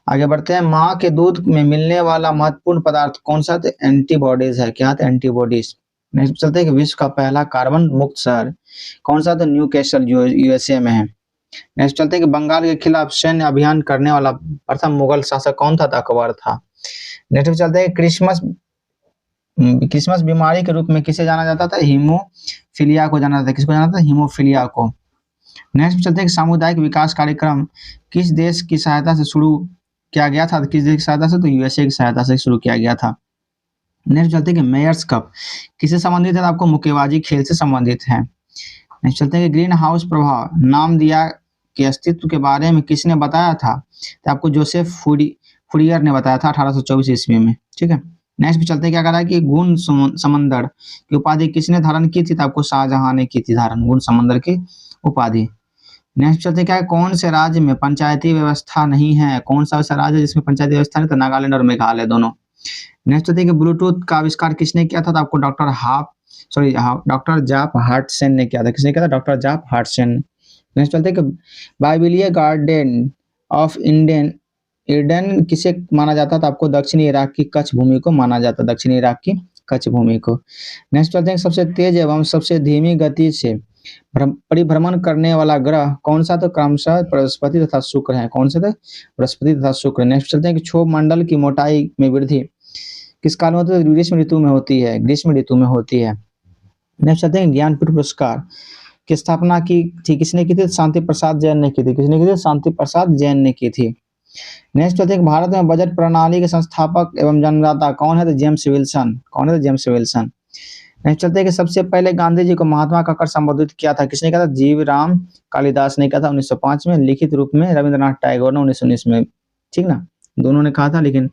आगे बढ़ते हैं। माँ के दूध में मिलने वाला महत्वपूर्ण पदार्थ कौन सा? तो एंटीबॉडीज है। क्या है? तो एंटीबॉडीज। नेक्स्ट चलते हैं कि विश्व का पहला कार्बन मुक्त शहर कौन सा? तो न्यू कैसल जो यूएसए में है। नेक्स्ट चलते हैं कि बंगाल के खिलाफ सैन्य अभियान करने वाला प्रथम मुगल शासक कौन था? तो अकबर था। नेक्स्ट चलते हैं क्रिसमस बीमारी के रूप में किसे जाना जाता था? हीमोफीलिया को जाना जाता है। किसको जाना जाता है? हीमोफीलिया को। नेक्स्ट चलते हैं कि सामुदायिक विकास कार्यक्रम किस देश की सहायता से शुरू किया गया था? किस देश की सहायता से? तो यूएसए की सहायता से शुरू किया गया था। नेक्स्ट चलते हैं कि मेयर्स कप किससे संबंधित है? आपको मुक्केबाजी खेल से संबंधित है। नेक्स्ट चलते हैं कि ग्रीन हाउस प्रभाव नाम दिया के अस्तित्व के बारे में किसने बताया था? तो आपको जोसेफ फुरियर ने बताया था 1824 ईस्वी में। ठीक है। नेक्स्ट पे चलते हैं। क्या कह रहा है कि गुण समंदर की उपाधि किसने धारण की थी? तो आपको शाहजहां ने की थी धारण गुण समंदर की उपाधि। नेक्स्ट चलते हैं। क्या है? कौन से राज्य में पंचायती व्यवस्था नहीं है? कौन सा ऐसा राज्य है जिसमें पंचायती व्यवस्था नहीं? तो नागालैंड और मेघालय दोनों। नेक्स्ट चलते हैं कि ब्लूटूथ का आविष्कार किसने किया था? तो आपको डॉक्टर जाप हार्टसेन ने किया था। किसने किया था? डॉक्टर जाप हार्टसेन। नेक्स्ट चलते हैं कि बाइबिलिया गार्डन ऑफ ईडन किसे माना जाता था? आपको दक्षिणी इराक की कच्छ भूमि को माना जाता, दक्षिणी इराक की कच्छ भूमि को। नेक्स्ट चलते हैं सबसे तेज एवं सबसे धीमी गति से परिभ्रमण करने वाला ग्रह कौन सा? तो क्रमशः बृहस्पति तथा शुक्र है। कौन सा? बृहस्पति तथा शुक्र। नेक्स्ट चलते हैं कि क्षोभ मंडल की मोटाई में वृद्धि किस काल में होती है? ग्रीष्म ऋतु में होती है, ग्रीष्म ऋतु में होती है। नेक्स्ट चलते हैं ज्ञानपीठ पुरस्कार की स्थापना की थी किसने की थी? शांति प्रसाद जैन ने की थी। किसने की थी? शांति प्रसाद जैन ने की थी। नेक्स्ट चलते हैं भारत में बजट प्रणाली के संस्थापक एवं जन्मदाता कौन है? तो जेम्स विल्सन। कौन है? तो जेम्स विल्सन। नेक्स्ट चलते हैं कि सबसे पहले गांधी जी को महात्मा कहकर संबोधित किया था किसने किया था? जीवराम कालिदास ने किया था 1905 में। लिखित रूप में रविंद्रनाथ टैगोर ने 1919 में। ठीक ना, दोनों ने कहा था, लेकिन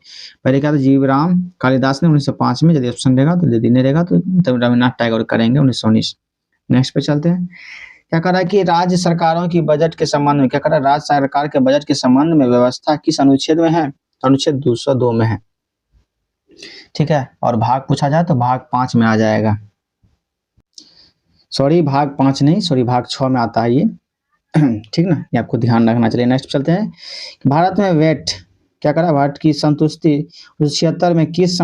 पहले कहा था जीवराम कालिदास ने 1905 में। यदि ऑप्शन रहेगा तो, यदि नहीं रहेगा तो रविंद्रनाथ टैगोर करेंगे 1919। नेक्स्ट पे चलते हैं। क्या कह रहा है कि राज्य सरकारों की बजट के संबंध में, क्या कह रहा है? राज्य सरकार के बजट के संबंध में व्यवस्था किस अनुच्छेद में है? अनुच्छेद 202 में है। ठीक है। और भाग पूछा जाए तो भाग 5 में आ जाएगा। सॉरी, भाग 5 नहीं, सॉरी भाग 6 में आता है ये। ठीक ना, ये आपको ध्यान रखना चाहिए। नेक्स्ट चलते हैं। भारत में वेट क्या करा? भारत की संतुष्टि 1976 में किस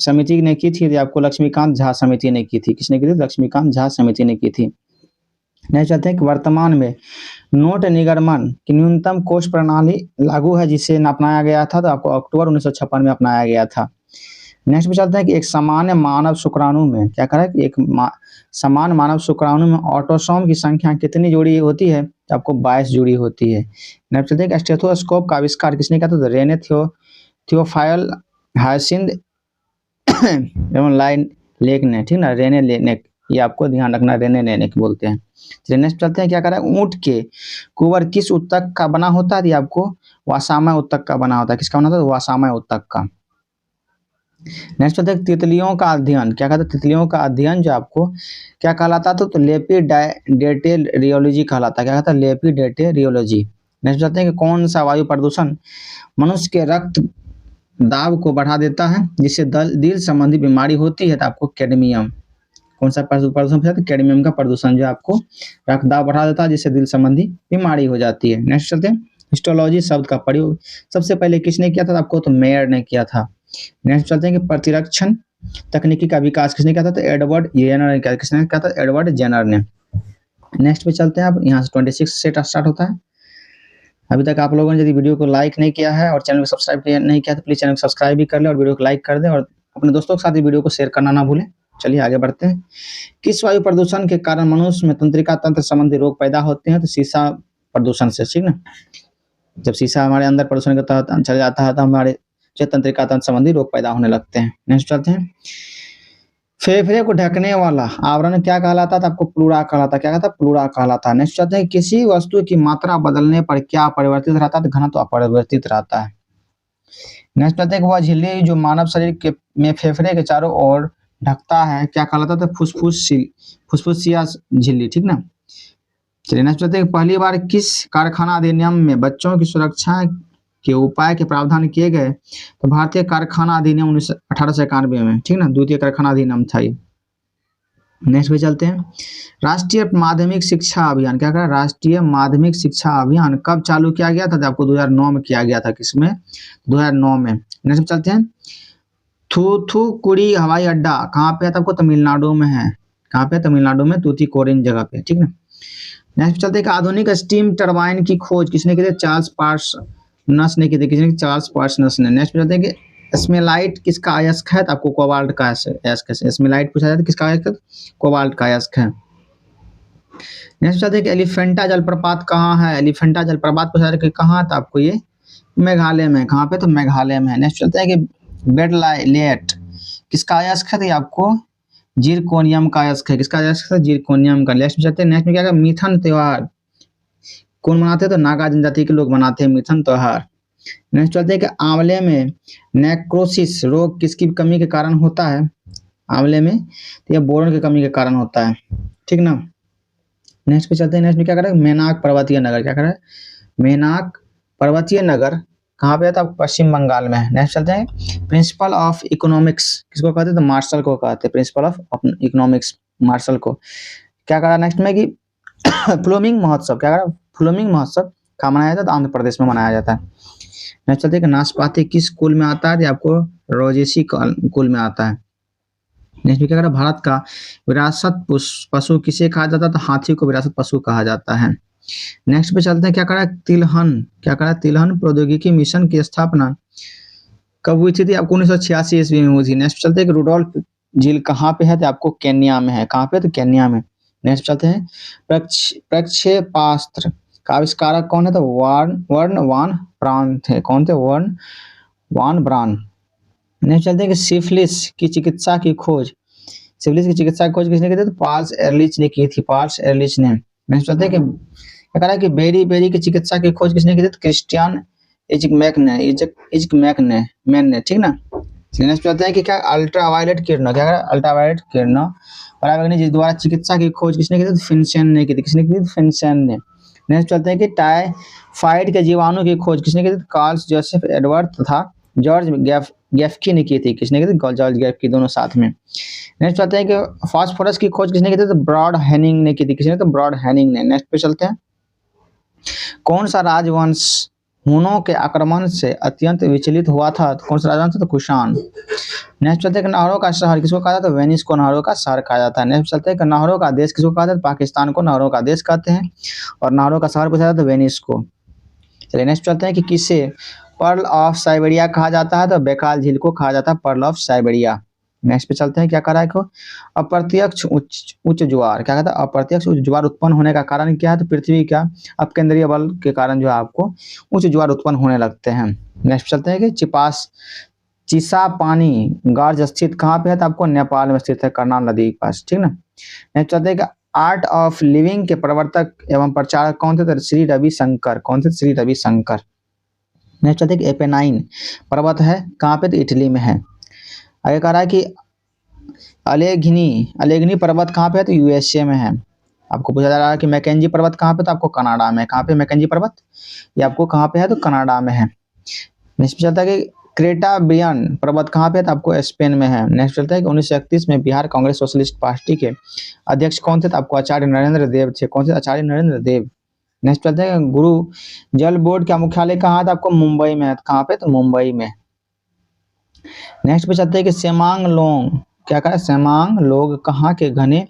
समिति ने की थी? आपको लक्ष्मीकांत झा समिति ने की थी। किसने की थी? लक्ष्मीकांत झा समिति ने की थी। नेक्स्ट चलते हैं कि वर्तमान में नोट निगमन की न्यूनतम कोष प्रणाली लागू है जिसे अपनाया गया था? तो आपको अक्टूबर 1956 में अपनाया गया था। नेक्स्ट पे चलते हैं कि एक सामान्य मानव शुक्राणु में क्या करा है कि एक समान मानव शुक्राणु में ऑटोसोम की संख्या कितनी जोड़ी होती है? तो आपको 22 जोड़ी होती है। नेक्स्ट चलते हैं कि स्टेथोस्कोप का आविष्कार किसने किया था? तो रेने थियोफाइल हायसिंथ एवं लाइन लेक ने। ठीक ना, रेने लेनेक, ये आपको ध्यान रखना, रेने लेनेक बोलते हैं। चलिए नेक्स्ट चलते हैं। क्या करा है? ऊंट के कुबर किस उत्तक का बना होता है? आपको वासामय उत्तक का बना होता है। किसका बना होता है? वासामय उत्तक का। नेक्स्ट चलते हैं तितलियों का अध्ययन। क्या कहता है? तितलियों का अध्ययन जो आपको क्या कहलाता था? तो लेपिडेटेरियोलॉजी कहलाता है। क्या कहता है? लेपिडेटेरियोलॉजी। नेक्स्ट चलते हैं कि कौन सा वायु प्रदूषण मनुष्य के रक्त दाब को बढ़ा देता है जिससे दिल संबंधी बीमारी होती है? तो आपको कैडमियम। कौन सा प्रदूषण? कैडमियम का प्रदूषण जो आपको रक्त दाब बढ़ा देता है जिससे दिल संबंधी बीमारी हो जाती है। नेक्स्ट चलते हैं। हिस्टोलॉजी शब्द का प्रयोग सबसे पहले किसने किया था? आपको तो मेयर ने किया था। नेक्स्ट चलते हैं कि प्रतिरक्षण तकनीकी का विकास किसने किया था? तो एडवर्ड जेनर ने किया। किसने किया था? एडवर्ड जेनर ने। नेक्स्ट पे चलते हैं। अब यहाँ से 26 सेट स्टार्ट होता है। अभी तक आप लोगों ने यदि वीडियो को लाइक नहीं किया है और चैनल को सब्सक्राइब नहीं किया तो प्लीज चैनल को सब्सक्राइब भी कर ले और वीडियो को लाइक कर दे और अपने दोस्तों के साथ भी वीडियो को शेयर करना ना भूलें। चलिए आगे बढ़ते हैं। किस वायु प्रदूषण के कारण मनुष्य में तंत्रिका तंत्र संबंधी रोग पैदा होते हैं? तो शीशा प्रदूषण से। ठीक ना, जब शीशा हमारे अंदर प्रदूषण के तहत चला जाता है तो हमारे तंत्रिका तंत्र संबंधी रोग पैदा होने लगते हैं। नेक्स्ट चलते हैं। फेफड़े को ढकने वाला आवरण क्या कहलाता था? आपको प्लूरा कहलाता। क्या कहता? प्लूरा कहलाता। नेक्स्ट चलते हैं। किसी वस्तु की मात्रा बदलने पर क्या परिवर्तित रहता है? तो घनत्व अपरिवर्तित रहता है। नेक्स्ट कहते हैं कि वह झिल्ली जो मानव शरीर के में फेफड़े के चारों ओर ढकता है क्या कहलाता था? फुसफुसिया झिल्ली, ठीक ना। चलिए नेक्स्ट कहते हैं कि पहली बार किस कारखाना अधिनियम में बच्चों की सुरक्षा के उपाय के प्रावधान किए गए? तो भारतीय कारखाना अधिनियम 1891 में, ठीक ना, द्वितीय कारखाना अधिनियम था ये। नेक्स्ट पे चलते हैं, राष्ट्रीय माध्यमिक शिक्षा अभियान क्या कह रहा है? राष्ट्रीय माध्यमिक शिक्षा अभियान कब चालू किया गया था? तो आपको 2009 में किया गया था। किसमें? 2009 में। नेक्स्ट पे चलते हैं, थूथुकुडी हवाई अड्डा कहाँ पे है? तो आपको तमिलनाडु में है। कहाँ पे? तमिलनाडु में तूतीकोरिन जगह पे, ठीक ना। नेक्स्ट चलते हैं कि आधुनिक स्टीम टरबाइन की खोज किसने की थी? चार्ल्स पार्सनस ने की थी। किसने? चार्ल्स पार्सनस ने। नेक्स्ट चलते हैं कि स्मेलाइट किसका अयस्क है? तो आपको कोबाल्ट का अयस्क है। स्मेलाइट पूछा जाता है किसका अयस्क है? कोबाल्ट का अयस्क है। नेक्स्ट चलते हैं कि एलिफेंटा जलप्रपात कहाँ है? एलिफेंटा जलप्रपात पूछा जाता है कि कहाँ? तो आपको ये मेघालय में। कहाँ पे? तो मेघालय में है। नेक्स्ट चलते हैं कि बेडलाइट किसका अयस्क है? तो आपको जिरकोनियम का अयस्क है। किसका अयस्क है? जिरकोनियम का। नेक्स्ट में चलते हैं, नेक्स्ट में क्या है? मिथन त्योहार कौन मनाते हैं? तो नागा जनजाति के लोग मनाते हैं मिथन त्योहार। नेक्स्ट चलते हैं कि आंवले में नेक्रोसिस रोग किसकी कमी के कारण होता है? आंवले में तो यह बोरन की कमी के कारण होता है, ठीक ना। नेक्स्ट पे चलते हैं, नेक्स्ट में क्या करें? मेनाक पर्वतीय नगर क्या करें? मेनाक पर्वतीय नगर कहाँ पे आता है? पश्चिम बंगाल में है। नेक्स्ट चलते हैं, प्रिंसिपल ऑफ इकोनॉमिक्स किसको कहते हैं? तो मार्शल को कहते हैं। प्रिंसिपल ऑफ इकोनॉमिक्स मार्शल को। क्या करा नेक्स्ट में कि फ्लोमिंग महोत्सव क्या करा? फ्लोमिंग महोत्सव कहाँ मनाया जाता है? तो आंध्र प्रदेश में मनाया जाता है। नेक्स्ट चलते हैं कि नाशपाती किस कुल में आता है? आपको रोजेसी कुल में आता है। नेक्स्ट में क्या करा? भारत का विरासत पशु किसे कहा जाता है? तो हाथी को विरासत पशु कहा जाता है। नेक्स्ट पे चलते हैं, क्या करा? तिलहन क्या करा? तिलहन प्रौद्योगिकी मिशन की स्थापना कब हुई थी? आपको 1986 ईस्वी में हुई थी। नेक्स्ट चलते हैं कि रुडोल्फ झील कहाँ पे है? तो आपको केन्या में है। कहाँ पे? तो केन्या में। नेक्स्ट चलते हैं, प्रक्षेपास्त्र का आविष्कारक कौन है? तो वर्ण वान ब्रान थे। कौन थे? वर्ण वान ब्रान। नेक्स्ट चलते हैं कि सिफिलिस की चिकित्सा की खोज किसने की थी? तो पार्ल्स एरलिच ने की थी। पार्ल्स एरलिच ने। नेक्स्ट चलते हैं कि क्या करा कि बेरी की चिकित्सा की खोज किसने की थी? तो क्रिस्टियन मैन ने, ठीक ना। नेक्स्ट चलते हैं कि क्या अल्ट्रावायलेट किरणों क्या करा? अल्ट्रावायलेट किरणों पराबैंगनी जिस द्वारा चिकित्सा की खोज किसने की थी? तो फिनसेन ने की थी। किसने की थी? फिनसेन ने। नेक्स्ट चलते हैं कि टाइफाइड के जीवाणु की खोज किसने की थी? कार्ल जोसेफ एडवर्ड तथा जॉर्ज गैफ्की ने की थी। किसने की थी? जॉर्ज गैफ्की, दोनों साथ में। नेक्स्ट चलते हैं कि फास्फोरस की खोज किसने की थी? तो ब्रॉड हैनिंग ने की थी। किसने? तो ब्रॉड हैनिंग ने। नेक्स्ट पे चलते हैं, कौन सा राजवंश हुनों के आक्रमण से अत्यंत विचलित हुआ था? तो कौन सा राजवंश था? तो कुषाण। नेक्स्ट चलते हैं कि नहरों का शहर किसको कहा जाता है? तो वेनिस को नहरों का शहर कहा जाता है। नेक्स्ट चलते हैं कि नहरों का देश किसको कहा जाता है? पाकिस्तान को नहरों का देश कहते हैं। और नहरों का शहर पूछा जाता है वेनिस को। चलिए नेक्स्ट चलते हैं कि किसे पर्ल ऑफ साइबेरिया कहा जाता है? तो बैकाल झील को कहा जाता है पर्ल ऑफ साइबेरिया। नेक्स्ट पे चलते हैं, क्या करा है? अप्रत्यक्ष उच्च ज्वार क्या कहता है? अप्रत्यक्ष उच्च ज्वार उत्पन्न होने का कारण क्या है? तो पृथ्वी का अपकेंद्रीय बल के कारण जो है आपको उच्च ज्वार उत्पन्न होने लगते हैं। नेक्स्ट चलते हैं कि चिसा पानी गार्ज स्थित कहाँ पे है? तो आपको नेपाल में स्थित है, करनाल नदी के पास, ठीक ना। नेक्स्ट चलते हैं कि आर्ट ऑफ लिविंग के प्रवर्तक एवं प्रचारक कौन थे? तो श्री रविशंकर। कौन थे? श्री रविशंकर। नेक्स्ट चलते हैं कि एपेनाइन पर्वत है कहाँ पे? तो इटली में है। आगे कह रहा है कि अलेघनी पर्वत कहाँ पे है? तो यूएसए में है। आपको पूछा जा रहा है कि मैकेंजी पर्वत कहाँ पे? तो आपको कनाडा में। कहाँ पे मैकेंजी पर्वत? ये आपको कहाँ पे है? तो कनाडा में है। नेक्स्ट चलता है कि क्रेटाबियन पर्वत कहाँ पे है? तो आपको स्पेन में है। नेक्स्ट चलता है कि 1931 में बिहार कांग्रेस सोशलिस्ट पार्टी के अध्यक्ष कौन थे? तो आपको आचार्य नरेंद्र देव थे। कौन थे? आचार्य नरेंद्र देव। नेक्स्ट चलते हैं, गुरु जल बोर्ड का मुख्यालय कहाँ था? आपको मुंबई में है। कहाँ पे? तो मुंबई में। नेक्स्ट पे चलते हैं कि सेमांग लोग क्या कहा? सेमांग लोग कहाँ के घने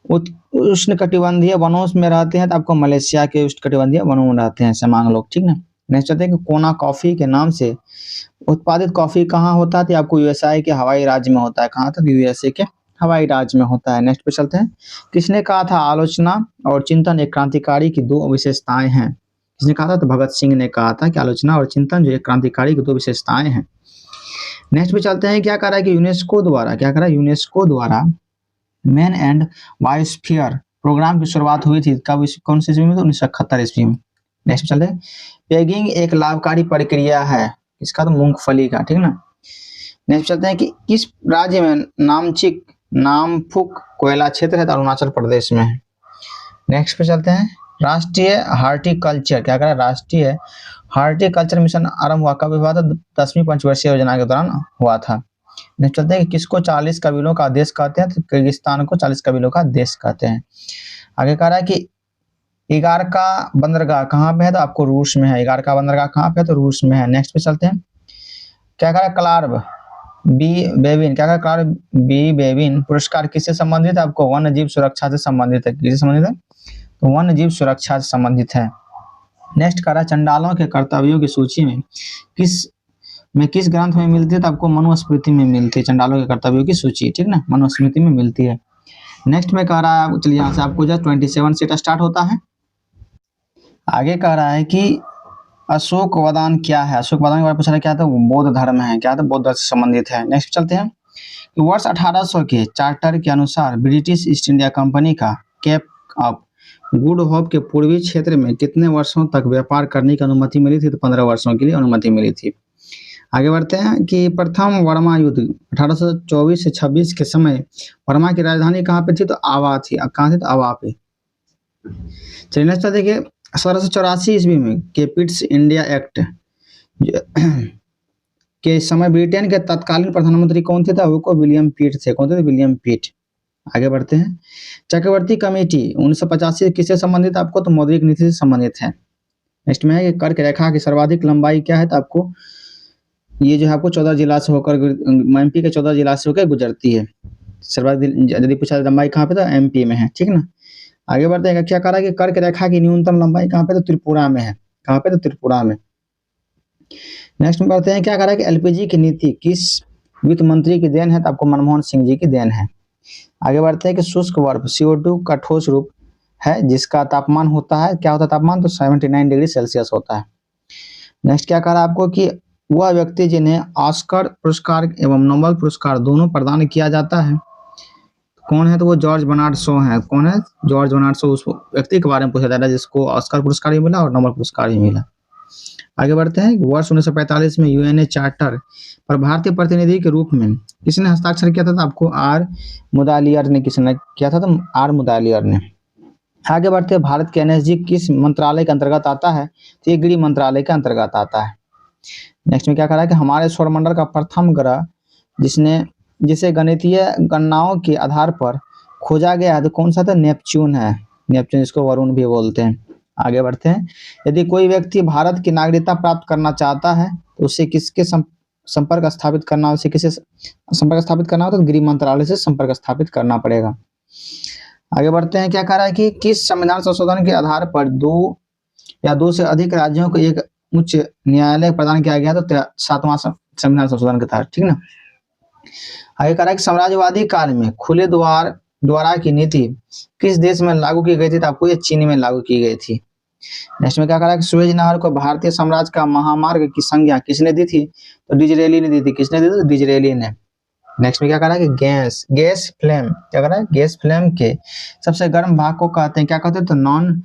उष्णकटिबंधीय वनों में रहते हैं? तो आपको मलेशिया के उष्णकटिबंधीय वनों में रहते हैं सेमांग लोग, ठीक ना। नेक्स्ट चलते हैं कि कोना कॉफी के नाम से उत्पादित कॉफी कहाँ होता है? तो आपको यूएसए के हवाई राज्य में होता है। कहाँ तक? यूएसए के हवाई राज्य में होता है। नेक्स्ट पे चलते हैं, किसने कहा था आलोचना और चिंतन एक क्रांतिकारी की दो विशेषताएं हैं? किसने कहा था? तो भगत सिंह ने कहा था कि आलोचना और चिंतन जो एक क्रांतिकारी की दो विशेषताएं हैं। नेक्स्ट पे चलते हैं, क्या कर रहा है कि यूनेस्को द्वारा क्या कर रहा है? यूनेस्को द्वारा मैन एंड बायोस्फीयर प्रोग्राम की शुरुआत हुई थी कब? कौन सी ईस्वी में? तो 1971 ईस्वी में। नेक्स्ट चलते हैं, पेगिंग एक लाभकारी प्रक्रिया है किसका, तो मूंगफली का, ठीक ना। नेक्स्ट चलते हैं कि किस राज्य में नामचिक नामफुक कोयला क्षेत्र है, तो अरुणाचल प्रदेश में है। नेक्स्ट पे चलते हैं, राष्ट्रीय हार्टिकल्चर, क्या करा, राष्ट्रीय हार्टिकल्चर मिशन आरंभ हुआ कब हुआ था, 10वीं पंचवर्षीय योजना के दौरान हुआ था। नेक्स्ट चलते हैं कि किसको 40 कबीलों का देश कहते हैं, तो किर्गिस्तान को 40 कबीलों का देश कहते हैं। आगे कह रहा है कि इगारका बंदरगाह कहाँ पे है, तो आपको रूस में है। इगारका बंदरगाह कहाँ पे है, तो रूस में है। नेक्स्ट पे चलते हैं, क्या कह रहा है, क्लार्व बी बेबिन, क्या कह रहा है, क्लार्व बी बेबिन पुरस्कार किससे संबंधित है, आपको वन्य जीव सुरक्षा से संबंधित है। किससे संबंधित है, तो वन्य जीव सुरक्षा से संबंधित है। नेक्स्ट कह रहा है चंडालों के कर्तव्यों की सूची में किस ग्रंथ में मिलती है, तो आपको मनुस्मृति में मिलती है। चंडालों के कर्तव्यों की सूची, ठीक ना, मनुस्मृति में मिलती है। नेक्स्ट में कह रहा है, चलिए यहाँ से आपको जो 27 से स्टार्ट होता है। आगे कह रहा है कि अशोक वदान क्या है, अशोक वदान के बारे में पूछ रहा है, क्या था, वो बौद्ध धर्म है, क्या था, बौद्ध धर्म से संबंधित है। नेक्स्ट चलते हैं कि वर्ष 1800 के चार्टर के अनुसार ब्रिटिश ईस्ट इंडिया कंपनी का केप ऑफ गुड होप के पूर्वी क्षेत्र में कितने वर्षों तक व्यापार करने की अनुमति मिली थी, तो 15 वर्षों के लिए अनुमति मिली थी। आगे बढ़ते हैं कि प्रथम वर्मा युद्ध 1824 से 26 के समय वर्मा की राजधानी कहाँ पे थी, तो आवा थी। कहाँ थी, तो आवा पे। चलिए नेक्स्ट देखिए, 1784 ईस्वी में केपिट्स इंडिया एक्ट के समय ब्रिटेन के तत्कालीन प्रधानमंत्री कौन थे, वो विलियम पिट थे। कौन थे, विलियम पिट। आगे बढ़ते हैं, चक्रवर्ती कमेटी 1985 किससे संबंधित, आपको तो मौद्रिक नीति से संबंधित है। नेक्स्ट में है कि कर्क रेखा की सर्वाधिक लंबाई क्या है, तो आपको ये जो है आपको 14 जिला से होकर एमपी के 14 जिला से होकर गुजरती है। सर्वाधिक यदि पूछा लंबाई कहाँ पे, तो एमपी में है, ठीक ना। आगे बढ़ते हैं, क्या कह रहा है कि कर्क रेखा की न्यूनतम लंबाई कहाँ पे, तो त्रिपुरा में है। कहाँ पे, तो त्रिपुरा में। नेक्स्ट में बढ़ते हैं, क्या कह रहा है कि एलपीजी की नीति किस वित्त मंत्री की देन है, तो आपको मनमोहन सिंह जी की देन है। आगे बढ़ते हैं कि शुष्क बर्फ CO2 का ठोस रूप है जिसका तापमान होता है, क्या होता है तापमान, तो 79 डिग्री सेल्सियस होता है। नेक्स्ट क्या कह रहा है आपको कि वह व्यक्ति जिन्हें ऑस्कर पुरस्कार एवं नोबेल पुरस्कार दोनों प्रदान किया जाता है कौन है, तो वो जॉर्ज बर्नार्ड शॉ है। कौन है, जॉर्ज बर्नार्ड शॉ, उस व्यक्ति के बारे में पूछा जा रहा है जिसको ऑस्कर पुरस्कार भी मिला और नोबेल पुरस्कार भी मिला। आगे बढ़ते हैं, वर्ष 1945 में यूएनए चार्टर पर भारतीय प्रतिनिधि के रूप में किसने हस्ताक्षर किया था, तो आपको आर मुदालियर ने। किसने किया था, तो आर मुदालियर ने। आगे बढ़ते हैं, भारत के एनएसजी किस मंत्रालय के अंतर्गत आता है, तो ये गृह मंत्रालय के अंतर्गत आता है। नेक्स्ट में क्या कह रहा है कि हमारे सौरमंडल का प्रथम ग्रह जिसे गणितीय गणनाओं के आधार पर खोजा गया है, तो कौन सा था, नेपच्यून है। नेपच्यून, जिसको वरुण भी बोलते हैं। आगे बढ़ते हैं, यदि कोई व्यक्ति भारत की नागरिकता प्राप्त करना चाहता है तो उसे किसके संपर्क स्थापित करना, उसे किसे संपर्क स्थापित करना होता है, तो गृह मंत्रालय से संपर्क स्थापित करना पड़ेगा। आगे बढ़ते हैं, क्या कह रहा है कि किस संविधान संशोधन के आधार पर 2 या 2 से अधिक राज्यों को एक उच्च न्यायालय प्रदान किया गया, तो 7वां संविधान संशोधन के तहत, ठीक ना। आगे कह रहा है कि साम्राज्यवादी काल में खुले द्वारा की नीति किस देश में लागू की गई थी, तो आपको ये चीन में लागू की गई थी। नेक्स्ट में क्या कह रहा है कि सुएज नहर को भारतीय साम्राज्य का महामार्ग की संज्ञा किसने दी थी, तो डिजरेली ने दी थी। किसने दी थी, तो डिजरेली ने। नेक्स्ट में क्या कह रहा है कि गैस फ्लेम, क्या कह रहा है, गैस फ्लेम के सबसे गर्म भाग को कहते हैं, क्या कहते हैं, तो नॉन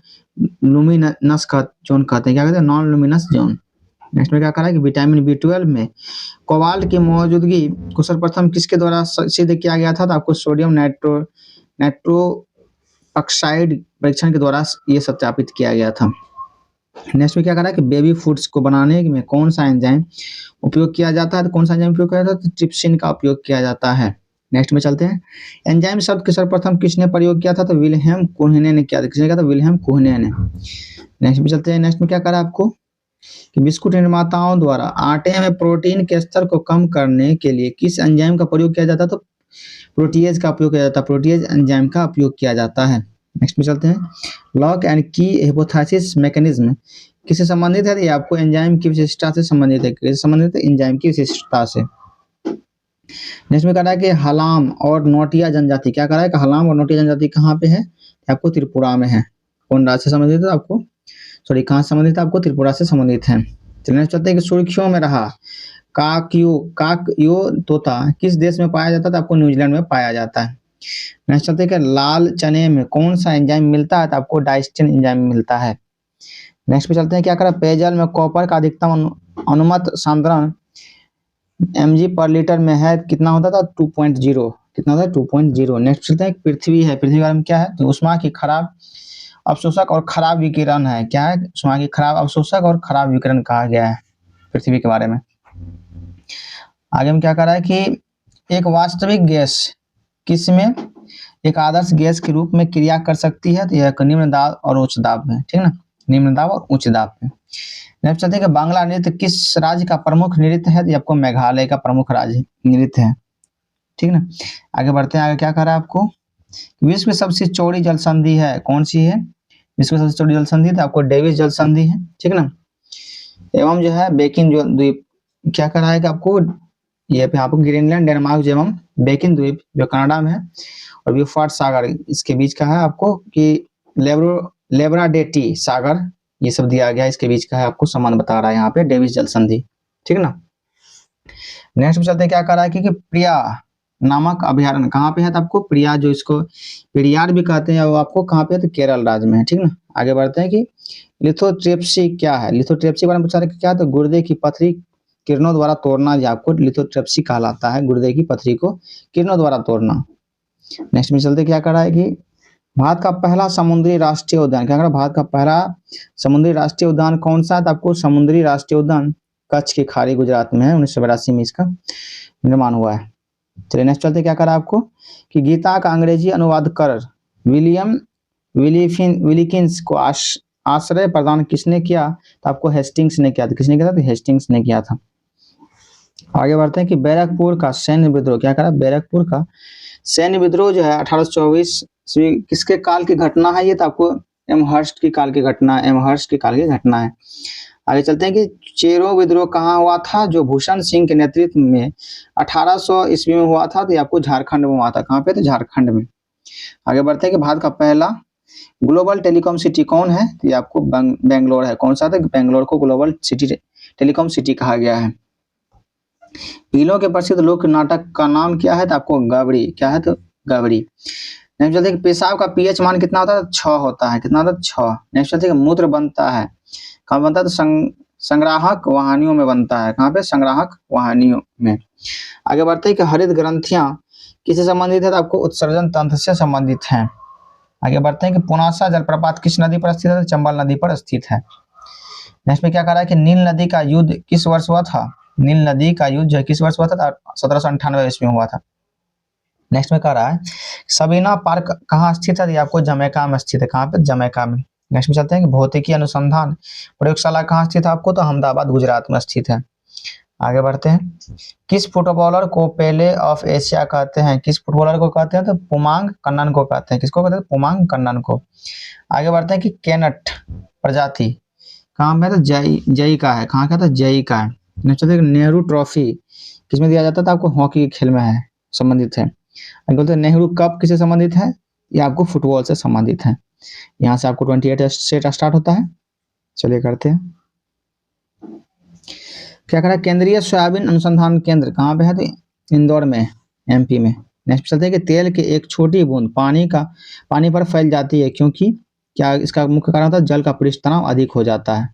लुमिनस जोन कहते हैं। क्या कहते हैं, नॉन लुमिनस जोन। नेक्स्ट में क्या कह रहा है कि विटामिन B12 में कोबाल्ट की मौजूदगी को सर्वप्रथम किसके द्वारा सिद्ध किया गया था, तो आपको सोडियम नाइट्रो ऑक्साइड परीक्षण के द्वारा ये सत्यापित किया गया था। नेक्स्ट में क्या कह रहा है कि बेबी फूड्स को बनाने में कौन सा एंजाइम उपयोग किया जाता है, तो कौन सा एंजाइम उपयोग किया जाता है, तो ट्रिप्सिन का उपयोग किया जाता है। नेक्स्ट में चलते हैं, एंजाइम शब्द के सर्वप्रथम किसने प्रयोग किया था, तो विल्हेम कोहने ने किया था। किसने किया था, विल्हेम कोहने ने। नेक्स्ट में चलते हैं, नेक्स्ट में क्या कह रहा है आपको कि बिस्कुट निर्माताओं द्वारा आटे में प्रोटीन के स्तर को कम करने के लिए किस एंजाइम का प्रयोग किया जाता है, तो प्रोटीएज का उपयोग किया जाता है। प्रोटीएज एंजाइम का उपयोग किया जाता है। नेक्स्ट में चलते हैं, लॉक एंड की हाइपोथेसिस मैकेनिज्म किससे संबंधित है, ये आपको एंजाइम की विशिष्टता से संबंधित है। किससे संबंधित है, एंजाइम की विशिष्टता से। नेक्स्ट में कह रहा है कि हलाम और नोटिया जनजाति, क्या कह रहा है कि हलाम और नोटिया जनजाति कहाँ पे है, आपको त्रिपुरा में है। कौन राज्य से संबंधित है, आपको कहाँ से संबंधित है, आपको त्रिपुरा से संबंधित है। चलिए चलते हैं कि सुर्खियों में रहा काकयो तोता किस देश में पाया जाता है, तो आपको न्यूजीलैंड में पाया जाता है। नेक्स्ट चलते हैं कि लाल चने में कौन सा एंजाइम मिलता है, तो आपको डाइस्टिन एंजाइम मिलता है। नेक्स्ट पे चलते हैं, क्या करा, पेयजल में कॉपर का अधिकतम अनुमत सांद्रण mg पर लीटर में है कितना होता था 2.0, कितना होता है 2.0। नेक्स्ट चलते हैं पृथ्वी है, पृथ्वी के बारे में क्या है तो ऊष्मा की खराब अवशोषक और खराब विकिरण है। क्या है ऊष्मा की खराब अवशोषक और खराब विकिरण कहा गया है पृथ्वी के बारे में। आगे हम क्या कर रहा है कि एक वास्तविक गैस किस में एक आदर्श गैस के रूप में क्रिया कर सकती है तो यह निम्न दाब और उच्च दाब में, ठीक ना, निम्न दाब और उच्च दाब में। नेक्स्ट चलते हैं कि बांग्ला नृत्य किस राज्य का प्रमुख नृत्य है तो ये आपको मेघालय का प्रमुख राज्य नृत्य है, ठीक ना। आगे बढ़ते हैं, आगे क्या कर रहा है आपको विश्व की सबसे चौड़ी जल संधि है कौन सी है, विश्व की सबसे चौड़ी जल संधि तो आपको डेविस जल संधि है, ठीक ना। एवं जो है बेकिन द्वीप क्या कर रहा है कि आपको ये पे आपको ग्रीनलैंड डेनमार्क एवं बेकिन द्वीप जो कनाडा में है और ब्यूफोर्ट सागर इसके बीच का है आपको कि लेब्राडेटी सागर ये सब दिया गया है, इसके बीच का है आपको संबंध बता रहा है यहाँ पे डेविस जल संधि, ठीक ना। नेक्स्ट में चलते हैं, क्या कर रहा है कि प्रिया नामक अभयारण्य कहाँ पे है तो आपको प्रिया जो इसको पेरियार भी कहते हैं वो आपको कहाँ पे है तो केरल राज्य में है, ठीक ना। आगे बढ़ते हैं कि लिथोट्रिप्सी क्या है, लिथोट्रिप्सी के बारे में पूछा क्या है तो गुर्दे की पथरी किरणों द्वारा तोड़ना जो आपको लिथोट्रिप्सी कहलाता है, गुर्दे की पथरी को किरणों द्वारा तोड़ना। नेक्स्ट में चलते क्या कर रहा है कि भारत का पहला समुद्री राष्ट्रीय उद्यान क्या कर रहा है, भारत का पहला समुद्री राष्ट्रीय उद्यान कौन सा है तो आपको समुद्री राष्ट्रीय उद्यान कच्छ की खाड़ी गुजरात में है, 1982 में इसका निर्माण हुआ है। चलिए नेक्स्ट चलते क्या करा आपको कि गीता का अंग्रेजी अनुवाद कर विलियम विलिकिंस को आश्रय प्रदान किसने किया तो आपको हेस्टिंग्स ने किया था, किसने किया था तो हेस्टिंग्स ने किया था। आगे बढ़ते हैं कि बैरकपुर का सैन्य विद्रोह क्या करा, बैरकपुर का सैन्य विद्रोह जो है 1824 किसके काल की घटना है ये तो आपको एमहर्स्ट की काल की घटना, एमहर्स्ट की काल की घटना है। आगे चलते हैं कि चेरो विद्रोह कहाँ हुआ था जो भूषण सिंह के नेतृत्व में 1800 ईस्वी में हुआ था तो ये आपको झारखंड में हुआ था, कहाँ पे तो झारखंड में। आगे बढ़ते हैं कि भारत का पहला ग्लोबल टेलीकॉम सिटी कौन है तो ये आपको बेंगलोर है, कौन सा था बेंगलोर को ग्लोबल सिटी टेलीकॉम सिटी कहा गया है। भीलों के प्रसिद्ध लोक नाटक का नाम क्या है तो आपको गबड़ी, क्या है तो गबड़ी। नेक्स्ट चलते हैं कि पेशाब का पीएच मान कितना होता है 6 होता है, कितना होता है 6। नेक्स्ट चलते हैं कि मूत्र बनता है कहाँ बनता है तो संग्राहक वाहिनियों में बनता है, कहाँ पे संग्राहक वाहिनियों में। आगे बढ़ते हैं कि हरित ग्रंथियां किससे संबंधित है तो आपको उत्सर्जन तंत्र से संबंधित हैं। आगे बढ़ते हैं कि पुनासा जलप्रपात किस नदी पर स्थित है, चंबल नदी पर स्थित है। नेक्स्ट में क्या कह रहा है कि नील नदी का युद्ध किस वर्ष हुआ था, नील नदी का युद्ध जो किस वर्ष हुआ था 1798 ईस्वी में हुआ था। नेक्स्ट में कह रहा है सबीना पार्क कहाँ स्थित है, आपको जमैका में स्थित है, कहाँ पे जमैका में। नेक्स्ट में चलते हैं कि भौतिकी अनुसंधान प्रयोगशाला कहाँ स्थित है, आपको तो अहमदाबाद गुजरात में स्थित है। आगे बढ़ते हैं किस फुटबॉलर को पेले ऑफ एशिया कहते हैं, किस फुटबॉलर को कहते हैं तो पुमांग कन्नन को कहते हैं, किसको कहते हैं पुमांग कन्नन को। आगे बढ़ते हैं कि केनट प्रजाति कहाँ में तो जई का है, कहाँ का तो जई का है। नेक्स्ट नेहरू ट्रॉफी किसमें दिया जाता था आपको हॉकी के खेल में है संबंधित है। आगे बोलते हैं नेहरू कप किससे संबंधित है ये आपको फुटबॉल से संबंधित है। यहाँ से आपको 28 सेट स्टार्ट होता है। चलिए करते हैं क्या करा केंद्रीय सोयाबीन अनुसंधान केंद्र कहाँ पे है तो इंदौर में एमपी में। नेक्स्ट चलते हैं कि तेल के एक छोटी बूंद पानी पर फैल जाती है क्योंकि क्या इसका मुख्य कारण होता है जल का पृष्ठ तनाव अधिक हो जाता है,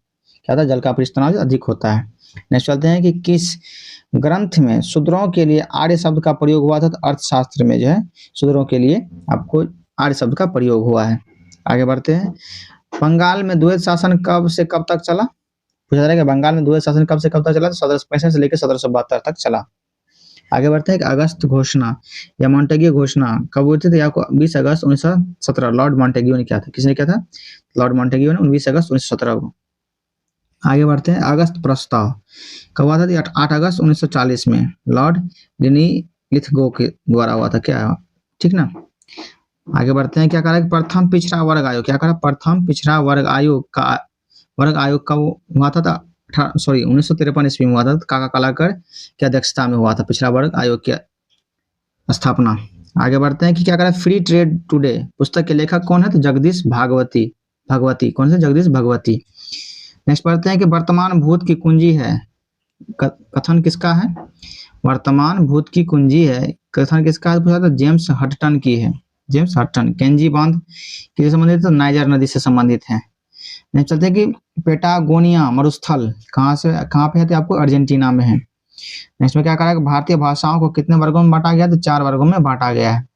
क्या होता है जल का पृष्ठ तनाव अधिक होता है। नेक्स्ट चलते हैं कि किस ग्रंथ में शूद्रों के लिए आर्य शब्द का प्रयोग हुआ था तो अर्थशास्त्र में जो है शूद्रों के लिए आपको आर्य शब्द का प्रयोग हुआ है। आगे बढ़ते हैं बंगाल में द्वैत शासन कब से कब तक चला, पूछा जा रहा है कि बंगाल में द्वैत शासन कब से कब तक चला तो 1765 से लेकर 1772 तक चला। आगे बढ़ते हैं कि अगस्त घोषणा या मॉन्टेग्यू घोषणा कब हुई थी तो आपको 20 अगस्त 1917 लॉर्ड मॉन्टेग्यू ने किया था, किसने किया था लॉर्ड मॉन्टेग्यू ने 19 अगस्त 1917 को। आगे बढ़ते हैं अगस्त प्रस्ताव कब हुआ था 8 अगस्त 1940 में लॉर्ड लिथगो के द्वारा हुआ था, क्या ठीक ना। आगे बढ़ते हैं क्या करा प्रथम पिछड़ा वर्ग आयोग, क्या करा प्रथम पिछड़ा वर्ग आयोग कब हुआ था 1953 ईस्वी में हुआ था, काका कलाकर की अध्यक्षता में हुआ था पिछड़ा वर्ग आयोग की स्थापना। आगे बढ़ते हैं कि क्या करा फ्री ट्रेड टुडे पुस्तक के लेखक कौन है तो जगदीश भगवती कौन से जगदीश भगवती। नेक्स्ट पढ़ते हैं कि वर्तमान भूत की कुंजी है कथन किसका है, वर्तमान भूत की कुंजी है कथन किसका है पूछा था जेम्स हटटन की है, जेम्स हटटन। केंजी बांध किससे संबंधित है तो नाइजर नदी से संबंधित है। नेक्स्ट चलते हैं कि पेटागोनिया मरुस्थल कहाँ पे है, तो आपको अर्जेंटीना में है। नेक्स्ट में क्या करा है, भारतीय भाषाओं को कितने वर्गों में बांटा गया, तो 4 वर्गों में बांटा गया है।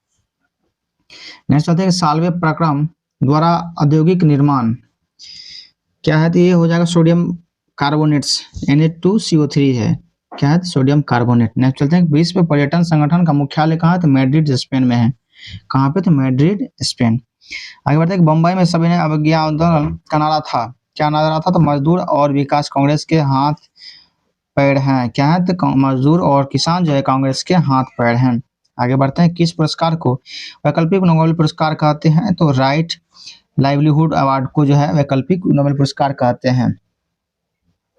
नेक्स्ट चलते हैं कि साल्वे प्रक्रम द्वारा औद्योगिक निर्माण क्या है, तो ये हो जाएगा सोडियम कार्बोनेट्स Na2CO3 है, क्या है, सोडियम कार्बोनेट। नेक्स्ट चलते हैं विश्व पर्यटन संगठन का मुख्यालय कहाँ है, तो मैड्रिड स्पेन में है। कहाँ पे, तो मैड्रिड स्पेन। आगे बढ़ते हैं बम्बई में सविनय अवज्ञा आंदोलन का नारा था, क्या नारा था, तो मजदूर और विकास कांग्रेस के हाथ पैर हैं, क्या है, तो मजदूर और किसान जो है कांग्रेस के हाथ पैर हैं। आगे बढ़ते हैं किस पुरस्कार को वैकल्पिक नोबेल पुरस्कार कहते हैं, तो राइट लाइवलीहुड अवार्ड को जो है वैकल्पिक नोबेल पुरस्कार कहते हैं।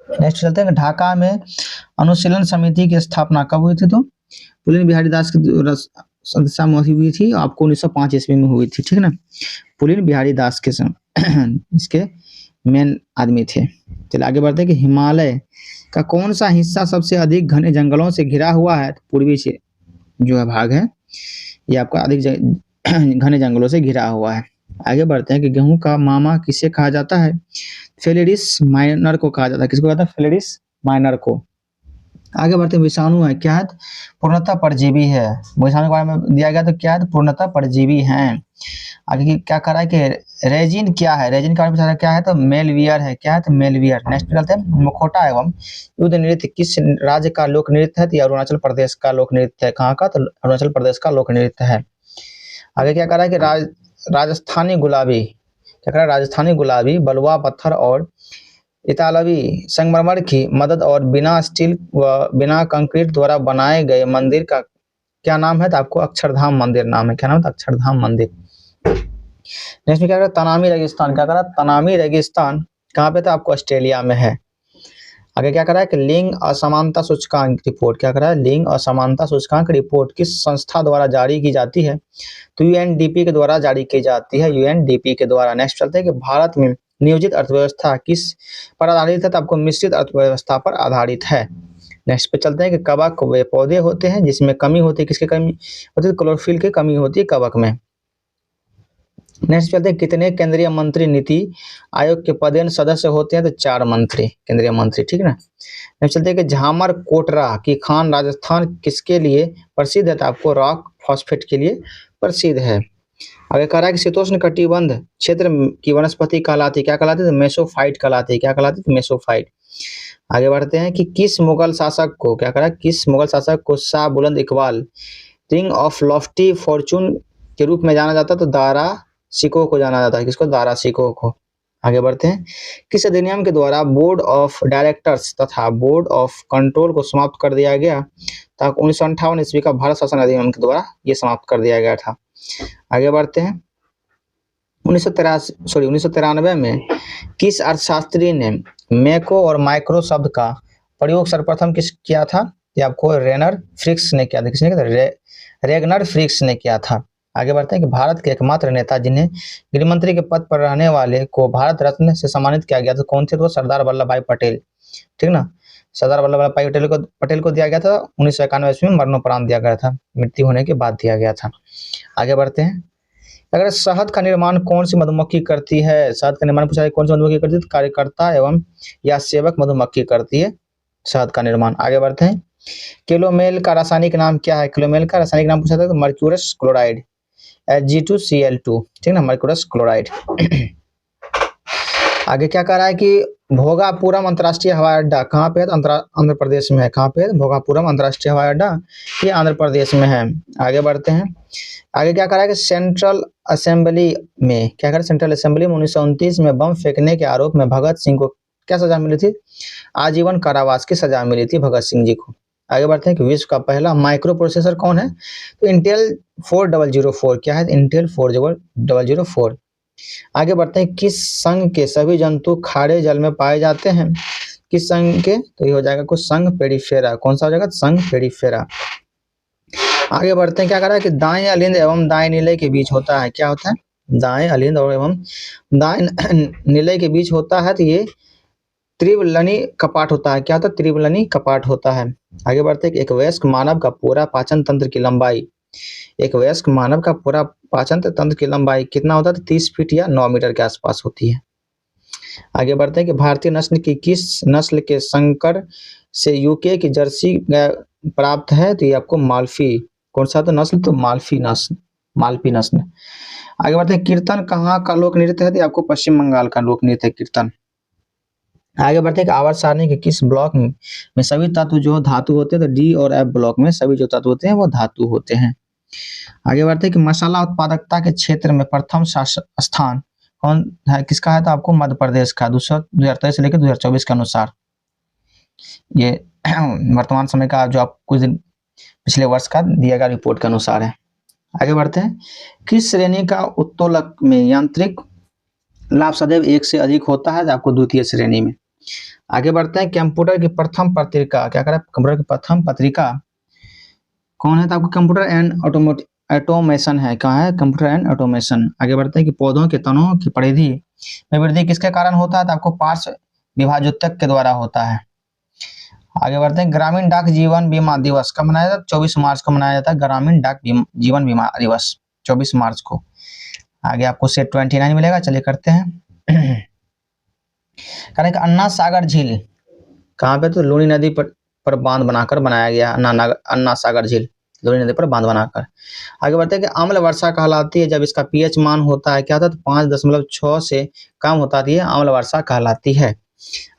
नेक्स्ट चलते हैं ढाका में अनुशीलन समिति की स्थापना कब हुई थी, तो पुलिन बिहारी दास की सदस्या में हुई थी, आपको 1905 ईस्वी में हुई थी, ठीक है ना। पुलिन बिहारी दास के इसके मेन आदमी थे। चलिए आगे बढ़ते हैं कि हिमालय का कौन सा हिस्सा सबसे अधिक घने जंगलों से घिरा हुआ है, तो पूर्वी से जो है भाग है ये आपका अधिक घने जंगलों से घिरा हुआ है। आगे बढ़ते हैं कि गेहूं का मामा किसे कहा जाता है, फेलिडिस माइनर को कहा जाता है, किसको कहता है, फेलिडिस माइनर को। आगे बढ़ते हैं विषाणु है, क्या है, पूर्णतः परजीवी है। विषाणु के बारे में दिया गया तो क्या है, पूर्णतः परजीवी हैं। आगे क्या करा है कि रेजिन क्या है, रेजिन के बारे में पूछा क्या है, तो मेलवियर है, क्या है, तो मेलवियर। नेक्स्ट चलते हैं मुखौटा एवं युद्ध नृत्य किस राज्य का लोक नृत्य है, तो अरुणाचल प्रदेश का लोक नृत्य है। कहाँ का, तो अरुणाचल प्रदेश का लोक नृत्य है। आगे क्या करा है कि राजस्थानी गुलाबी, क्या करा, राजस्थानी गुलाबी बलुआ पत्थर और इतालवी संगमरमर की मदद और बिना स्टील व बिना कंक्रीट द्वारा बनाए गए मंदिर का क्या नाम है, तो आपको अक्षरधाम मंदिर नाम है, क्या नाम है, अक्षरधाम मंदिर। नेक्स्ट में क्या करा, तनामी रेगिस्तान, क्या करा, तनामी रेगिस्तान कहाँ पे, तो आपको ऑस्ट्रेलिया में है। आगे क्या करा है कि लिंग असमानता सूचकांक रिपोर्ट, क्या करा है, लिंग असमानता सूचकांक रिपोर्ट किस संस्था द्वारा जारी की जाती है, तो यूएनडीपी के द्वारा जारी की जाती है, यूएनडीपी के द्वारा। नेक्स्ट चलते हैं कि भारत में नियोजित अर्थव्यवस्था किस पर आधारित है, तो आपको मिश्रित अर्थव्यवस्था पर आधारित है। नेक्स्ट पे चलते हैं कि कवक वे पौधे होते हैं जिसमें कमी होती है, किसकी कमी होती है, क्लोरोफिल की कमी होती है कवक में। नेक्स्ट चलते हैं कितने केंद्रीय मंत्री नीति आयोग के पदेन सदस्य होते हैं, तो 4 मंत्री, केंद्रीय मंत्री, ठीक है ना। नेक्स्ट चलते हैं कि झामर कोटरा की खान राजस्थान किसके लिए प्रसिद्ध है, तो आपको रॉक फॉस्फेट के लिए प्रसिद्ध है। आगे कह रहा है कि शीतोष्ण कटिबंध क्षेत्र की वनस्पति कहलाती है, क्या कहलाती है, तो मेसोफाइट कहलाती है, क्या कहलाती है, तो मेसोफाइट। आगे बढ़ते हैं कि किस मुगल शासक को, क्या करा, किस मुगल शासक को शाह बुलंद Iqbal ring of Lofty Fortune के रूप में जाना जाता है, तो दारा सिको को जाना जाता है, किसको, दारा सिको को। आगे बढ़ते हैं किस अधिनियम के द्वारा बोर्ड ऑफ डायरेक्टर्स तथा बोर्ड ऑफ कंट्रोल को समाप्त कर दिया गया, तो 1958 ईस्वी का भारत शासन अधिनियम के द्वारा ये समाप्त कर दिया गया था। आगे बढ़ते हैं 1993 में किस अर्थशास्त्री ने मैक्रो और माइक्रो शब्द का प्रयोग सर्वप्रथम किस किया था, ये आपको रेगनर फ्रिक्स ने किया था, किसने किया था, रेगनर फ्रिक्स ने किया था। आगे बढ़ते हैं कि भारत के एकमात्र नेता जिन्हें गृहमंत्री के पद पर रहने वाले को भारत रत्न से सम्मानित किया गया था कौन थे, तो सरदार वल्लभ भाई पटेल, ठीक ना। सरदार वल्लभ भाई पटेल को दिया गया था 1991 ईस्वी में, मरणोपरांत दिया गया था, मृत्यु होने के बाद दिया गया था। आगे बढ़ते हैं अगर शहद का निर्माण कौन सी मधुमक्खी करती है, शहद का निर्माण पूछा है कौन सी मधुमक्खी करती है, तो कार्यकर्ता एवं या सेवक मधुमक्खी करती है शहद का निर्माण। आगे बढ़ते हैं क्लोमेल का रासायनिक नाम क्या है, क्लोमेल का रासायनिक नाम पूछा था, तो मर्क्यूरस क्लोराइड, Ag2Cl2, ठीक ना, मर्क्यूरस क्लोराइड। आगे क्या कह रहा है कि भोगापुरम अंतर्राष्ट्रीय हवाई अड्डा कहाँ पे है, तो आंध्र प्रदेश में है, कहाँ पे है, भोगापुरम अंतर्राष्ट्रीय हवाई अड्डा ये आंध्र प्रदेश में है। आगे बढ़ते हैं आगे क्या कह रहा है कि सेंट्रल असेंबली में, क्या कह रहा है, सेंट्रल असेंबली में 1929 में बम फेंकने के आरोप में भगत सिंह को क्या सजा मिली थी, आजीवन कारावास की सजा मिली थी भगत सिंह जी को। आगे बढ़ते हैं कि विश्व का पहला माइक्रो प्रोसेसर कौन है, तो इंटेल 4004, क्या है, इंटेल 4004। आगे बढ़ते हैं किस संघ के सभी जंतु खारे जल में पाए जाते हैं, किस संघ के, तो ये हो जाएगा कुछ संघ पेरिफेरा, कौन सा हो जाएगा, संघ पेरिफेरा। आगे बढ़ते हैं क्या कर रहा है कि दाएं अलिंद एवं दाएं निलय के बीच होता है, क्या होता है, दाएं अलिंद और एवं दाएं निलय के बीच होता है, तो ये त्रिवलनी कपाट होता है, क्या होता है, त्रिवलनी कपाट होता है। आगे बढ़ते हैं एक वयस्क मानव का पूरा पाचन तंत्र की लंबाई, एक वयस्क मानव का पूरा पाचन तंत्र की लंबाई कितना होता है, 30 फीट या 9 मीटर के आसपास होती है। आगे बढ़ते हैं कि भारतीय नस्ल की किस नस्ल के संकर से यूके की जर्सी गाय प्राप्त है, तो ये आपको माल्फी, कौन सा तो नस्ल, तो माल्फी नस्ल, माल्फी नस्ल। आगे बढ़ते हैं, कीर्तन कहाँ का लोक नृत्य है, तो ये आपको पश्चिम बंगाल का लोक नृत्य है कीर्तन। आगे बढ़ते हैं कि आवर्त सारणी के किस ब्लॉक में सभी तत्व जो धातु होते हैं, तो डी और एफ ब्लॉक में सभी जो तत्व होते हैं वो धातु होते हैं। आगे बढ़ते हैं कि मसाला उत्पादकता के क्षेत्र में प्रथम स्थान कौन है, किसका है, तो आपको मध्य प्रदेश का 2023 से लेकर 2024 के अनुसार, ये वर्तमान समय का जो आप कुछ दिन पिछले वर्ष का दिया गया रिपोर्ट के अनुसार है। आगे बढ़ते हैं, किस श्रेणी का उत्तोलक में यांत्रिक लाभ सदैव 1 से अधिक होता है, तो आपको द्वितीय श्रेणी में। आगे बढ़ते हैं, कंप्यूटर की प्रथम पत्रिका, क्या करें, कंप्यूटर की प्रथम पत्रिका कौन है, तो आपको कंप्यूटर एंड ऑटोमेशन है, कहाँ है, कंप्यूटर एंड ऑटोमेशन। आगे बढ़ते हैं कि पौधों के तनों की परिधि में वृद्धि किसके कारण होता है, तो आपको पार्श्व विभाजोत्तक के द्वारा होता है। आगे बढ़ते हैं, ग्रामीण डाक जीवन बीमा दिवस कब मनाया जाता है, 24 मार्च को मनाया जाता है, ग्रामीण डाक जीवन बीमा दिवस 24 मार्च को। आगे आपको सेट 29 मिलेगा, चलिए करते हैं। कारण अन्ना सागर झील कहाँ पे, तो लूनी नदी पर बांध बनाकर बनाया गया, अन्ना सागर झील लूनी नदी पर बांध बनाकर। आगे बढ़ते हैं कि अम्ल वर्षा कहलाती है जब इसका पीएच मान होता है, क्या होता है, तो 5.6 से कम होता है, अम्ल वर्षा कहलाती है।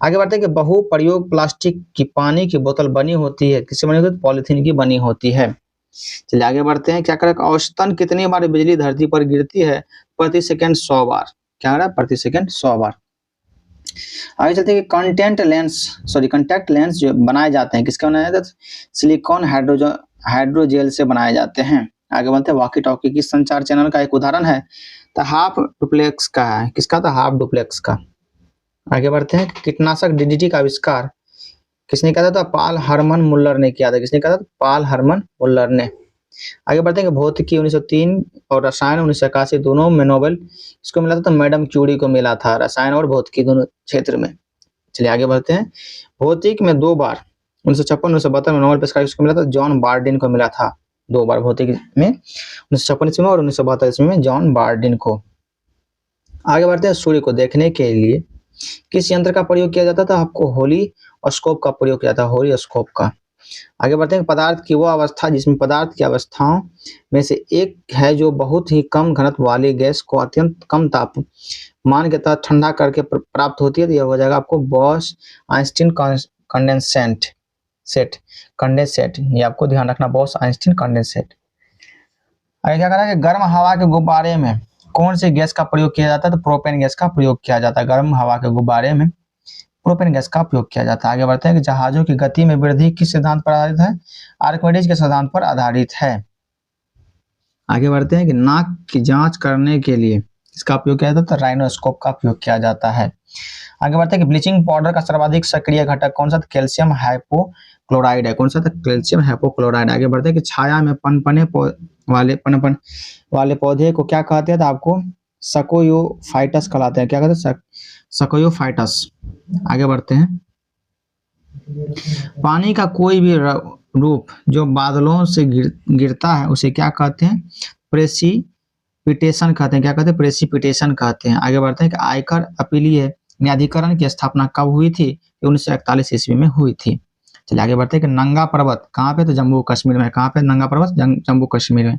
आगे बढ़ते हैं कि बहु प्रयोग प्लास्टिक की पानी की बोतल बनी होती है, किससे बनी होती है, पॉलिथीन की बनी होती है। चलिए आगे बढ़ते हैं, क्या करें, औसतन कितनी बार बिजली धरती पर गिरती है, प्रति सेकंड 100 बार, क्या करें, प्रति सेकंड 100 बार। आगे चलते हैं कि कॉन्टैक्ट लेंस जो बनाए जाते हैं, किसके बनाए जाते हैं, सिलिकॉन हाइड्रोजेल से बनाए जाते हैं। आगे बढ़ते हैं, वॉकी टॉकी की संचार चैनल का एक उदाहरण है, तो हाफ डुप्लेक्स का है, किसका, तो हाफ डुप्लेक्स का। आगे बढ़ते हैं, कीटनाशक डीडीटी का आविष्कार किसने किया था, तो पाल हरमन मुल्लर ने किया था, किसने किया था, तो पाल हरमन मुल्लर ने। आगे बढ़ते हैं कि भौतिकी 1903 और रसायन 1981 दोनों में नोबेल किसको मिला था, तो मैडम क्यूरी को मिला था, रसायन और भौतिकी दोनों क्षेत्र में। चलिए आगे बढ़ते हैं, भौतिक में 2 बार 1956 1972 में नोबेल पुरस्कार किसको मिला था, जॉन बार्डिन को मिला था, 2 बार भौतिकी में 1956 ईस्वी में और 1972 ईस्वी में जॉन बार्डिन को। आगे बढ़ते हैं, सूर्य को देखने के लिए किस यंत्र का प्रयोग किया जाता था, आपको होलियोस्कोप का प्रयोग किया था, होलियोस्कोप का। आगे बढ़ते हैं, पदार्थ की वो अवस्था जिसमें पदार्थ की अवस्थाओं में से एक है जो बहुत ही कम घनत्व वाली गैस को अत्यंत कम तापमान के तहत ठंडा करके प्राप्त होती है, तो यह हो जाएगा आपको बॉस आइंस्टीन कंडेंसेट, ये आपको ध्यान रखना, बॉस आइंस्टीन कंडेंसेट। आगे क्या करा है, गर्म हवा के गुब्बारे में कौन सी गैस का प्रयोग किया जाता है, तो प्रोपेन गैस का प्रयोग किया जाता है, गर्म हवा के गुब्बारे में प्रोपेन गैस का प्रयोग किया जाता है। आगे बढ़ते हैं कि जहाजों की गति में वृद्धि किस सिद्धांत पर आधारित है, आर्किमिडीज के सिद्धांत पर आधारित है। आगे बढ़ते हैं कि नाक की जांच करने के लिए इसका उपयोग किया जाता है, तो राइनोस्कोप का उपयोग किया जाता है। आगे बढ़ते हैं कि ब्लीचिंग पाउडर का सर्वाधिक सक्रिय घटक कौन सा, कैल्शियम हाइपोक्लोराइड है, कौन सा, कैल्शियम हाइपोक्लोराइड। आगे बढ़ते हैं कि छाया में पनपने वाले पौधे को क्या कहते हैं, तो आपको सकोयोफाइटस कहलाते हैं, क्या कहते हैं, सकोयोफाइटस। आगे बढ़ते हैं, पानी का कोई भी रूप जो बादलों से गिरता है उसे क्या कहते हैं, प्रेसिपिटेशन कहते हैं, क्या कहते हैं, प्रेसिपिटेशन कहते हैं। आगे बढ़ते हैं कि आयकर अपीलीय न्यायाधिकरण की स्थापना कब हुई थी, 1941 ईस्वी में हुई थी। चलिए आगे बढ़ते हैं कि नंगा पर्वत कहाँ पे, तो जम्मू कश्मीर में, कहाँ पे, नंगा पर्वत जम्मू कश्मीर में।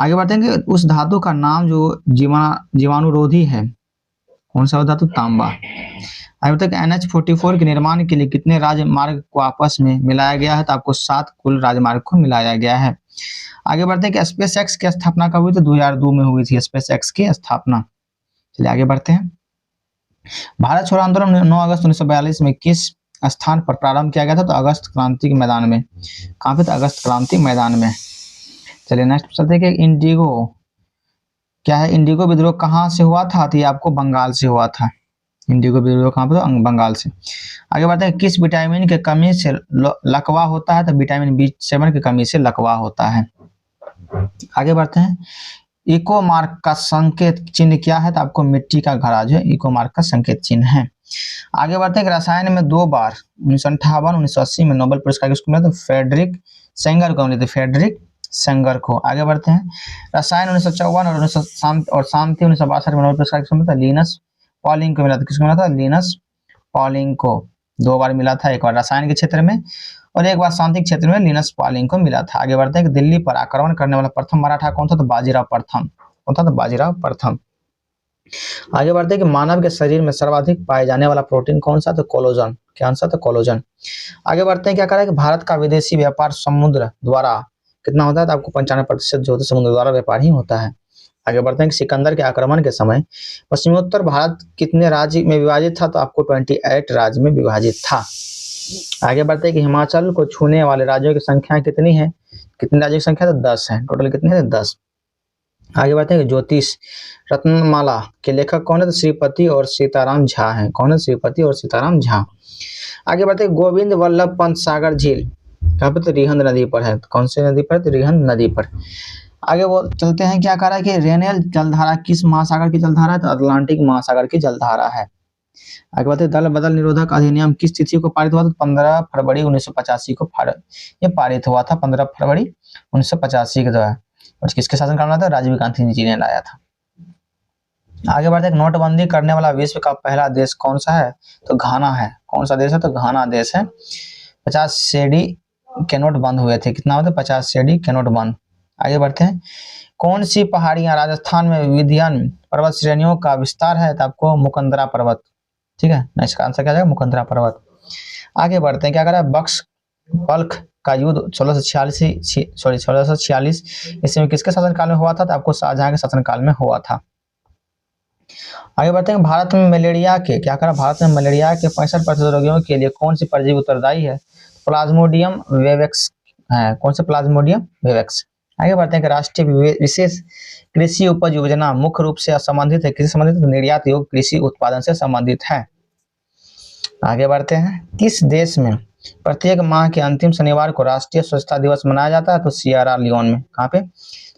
आगे बढ़ते हैं कि उस धातु का नाम जो जीवाणुरोधी है, कौन सा धातु, तांबा। आगे बढ़ते हैं NH44 के निर्माण के लिए कितने राजमार्ग को आपस में मिलाया गया है, तो आपको 7 कुल राजमार्ग को मिलाया गया है। आगे बढ़ते हैं कि स्पेस एक्स की स्थापना कब हुई, तो 2002 में हुई थी स्पेस एक्स की स्थापना। चलिए आगे बढ़ते हैं, भारत छोड़ो आंदोलन 9 अगस्त 1942 में किस स्थान पर प्रारंभ किया गया था, तो अगस्त क्रांति के मैदान में, कहाँ पे, तो अगस्त क्रांति मैदान में। चलिए नेक्स्ट चलते हैं कि इंडिगो क्या है, इंडिगो विद्रोह कहाँ से हुआ था, तो ये आपको बंगाल से हुआ था, इंडिगो विद्रोह कहाँ पे, तो बंगाल से। आगे बढ़ते हैं, किस विटामिन के कमी से लकवा होता है, तो विटामिन B7 की कमी से लकवा होता है। आगे बढ़ते हैं, इको मार्क का संकेत चिन्ह क्या है, तो आपको मिट्टी का घड़ा जो है इको मार्क का संकेत चिन्ह है। आगे बढ़ते हैं कि रसायन में 2 बार 1958 1980 में नोबेल पुरस्कार किसको मिला, तो फ्रेडरिक सेंगर को मिले थे, फ्रेडरिक सेंगर को। आगे बढ़ते हैं, रसायन 1954 और शांति 1962 में नोबेल पुरस्कार किसको मिला था, लिनस पॉलिंग को मिला था। किसको मिला था? लिनस पॉलिंग को 2 बार मिला था, एक बार रसायन के क्षेत्र में और एक बार शांति क्षेत्र में लिनस पॉलिंग को मिला था। आगे बढ़ते हैं कि दिल्ली पर आक्रमण करने वाला प्रथम मराठा कौन था? तो बाजीराव प्रथम। कौन था? तो बाजीराव प्रथम। आगे बढ़ते हैं कि मानव के शरीर में सर्वाधिक पाए जाने वाला प्रोटीन कौन सा? तो कोलोजन। क्या आंसर? तो कोलोजन। आगे बढ़ते हैं, क्या करें कि भारत का विदेशी व्यापार समुद्र द्वारा कितना होता है? तो आपको 95% जो होता है समुद्र द्वारा व्यापार ही होता है। आगे बढ़ते हैं कि सिकंदर के आक्रमण के समय पश्चिमोत्तर भारत कितने राज्य में विभाजित था? तो आपको 28 राज्य में विभाजित था। आगे बढ़ते हैं कि हिमाचल को छूने वाले राज्यों की संख्या कितनी है? कितने राज्यों की संख्या? तो 10 है। टोटल कितने हैं? 10। आगे बढ़ते हैं कि ज्योतिष रत्नमाला के लेखक कौन है? तो श्रीपति और सीताराम झा हैं। कौन है? श्रीपति और सीताराम झा। आगे बढ़ते हैं गोविंद वल्लभ पंत सागर झील कहाँ पे? तो रिहंद नदी पर है। कौन सी नदी पर? तो रिहंद नदी पर। आगे वो चलते हैं, क्या कह रहा है कि रेनेल जलधारा किस महासागर की जलधारा है? तो अटलांटिक महासागर की जलधारा है। आगे बढ़ते हैं, दल बदल निरोधक अधिनियम किस तिथि को पारित हुआ? तो 15 फरवरी 1985 को ये पारित हुआ था। 15 फरवरी 1985 के द्वारा। और किसके शासनकाल में था? राजीव गांधी जी ने लाया था। आगे बढ़ते हैं, नोटबंदी करने वाला विश्व का पहला देश कौन सा है? तो घाना है। कौन सा देश है? तो घाना देश है। 50 सेडी के नोट बंद हुए थे। कितना होता है? 50 सेडी के नोट बंद। आगे बढ़ते हैं, कौन सी पहाड़ियां राजस्थान में विंध्याचल पर्वत श्रेणियों का विस्तार है? तो आपको मुकंदरा पर्वत। ठीक है ना, इसका आंसर क्या जाएगा? मुकंदरा पर्वत। आगे बढ़ते हैं, क्या कर रहा है? बल्ख का युद्ध 1646 ईस्वी में किसके शासनकाल में हुआ था? तो आपको शाहजहां के शासनकाल में हुआ था। आगे बढ़ते हैं, भारत में मलेरिया के क्या करा? भारत में मलेरिया के 65% रोगियों के लिए कौन सी परजीवी उत्तरदायी है? प्लाज्मोडियम वेवेक्स है। कौन से? प्लाज्मोडियम वेवेक्स। आगे बढ़ते हैं कि राष्ट्रीय विशेष कृषि उपज योजना मुख्य रूप से संबंधित है, किससे संबंधित? निर्यात योग्य कृषि उत्पादन से संबंधित है। आगे बढ़ते हैं, किस देश में प्रत्येक माह के अंतिम शनिवार को राष्ट्रीय स्वच्छता दिवस मनाया जाता है? तो सियरा लियोन में। कहाँ पे?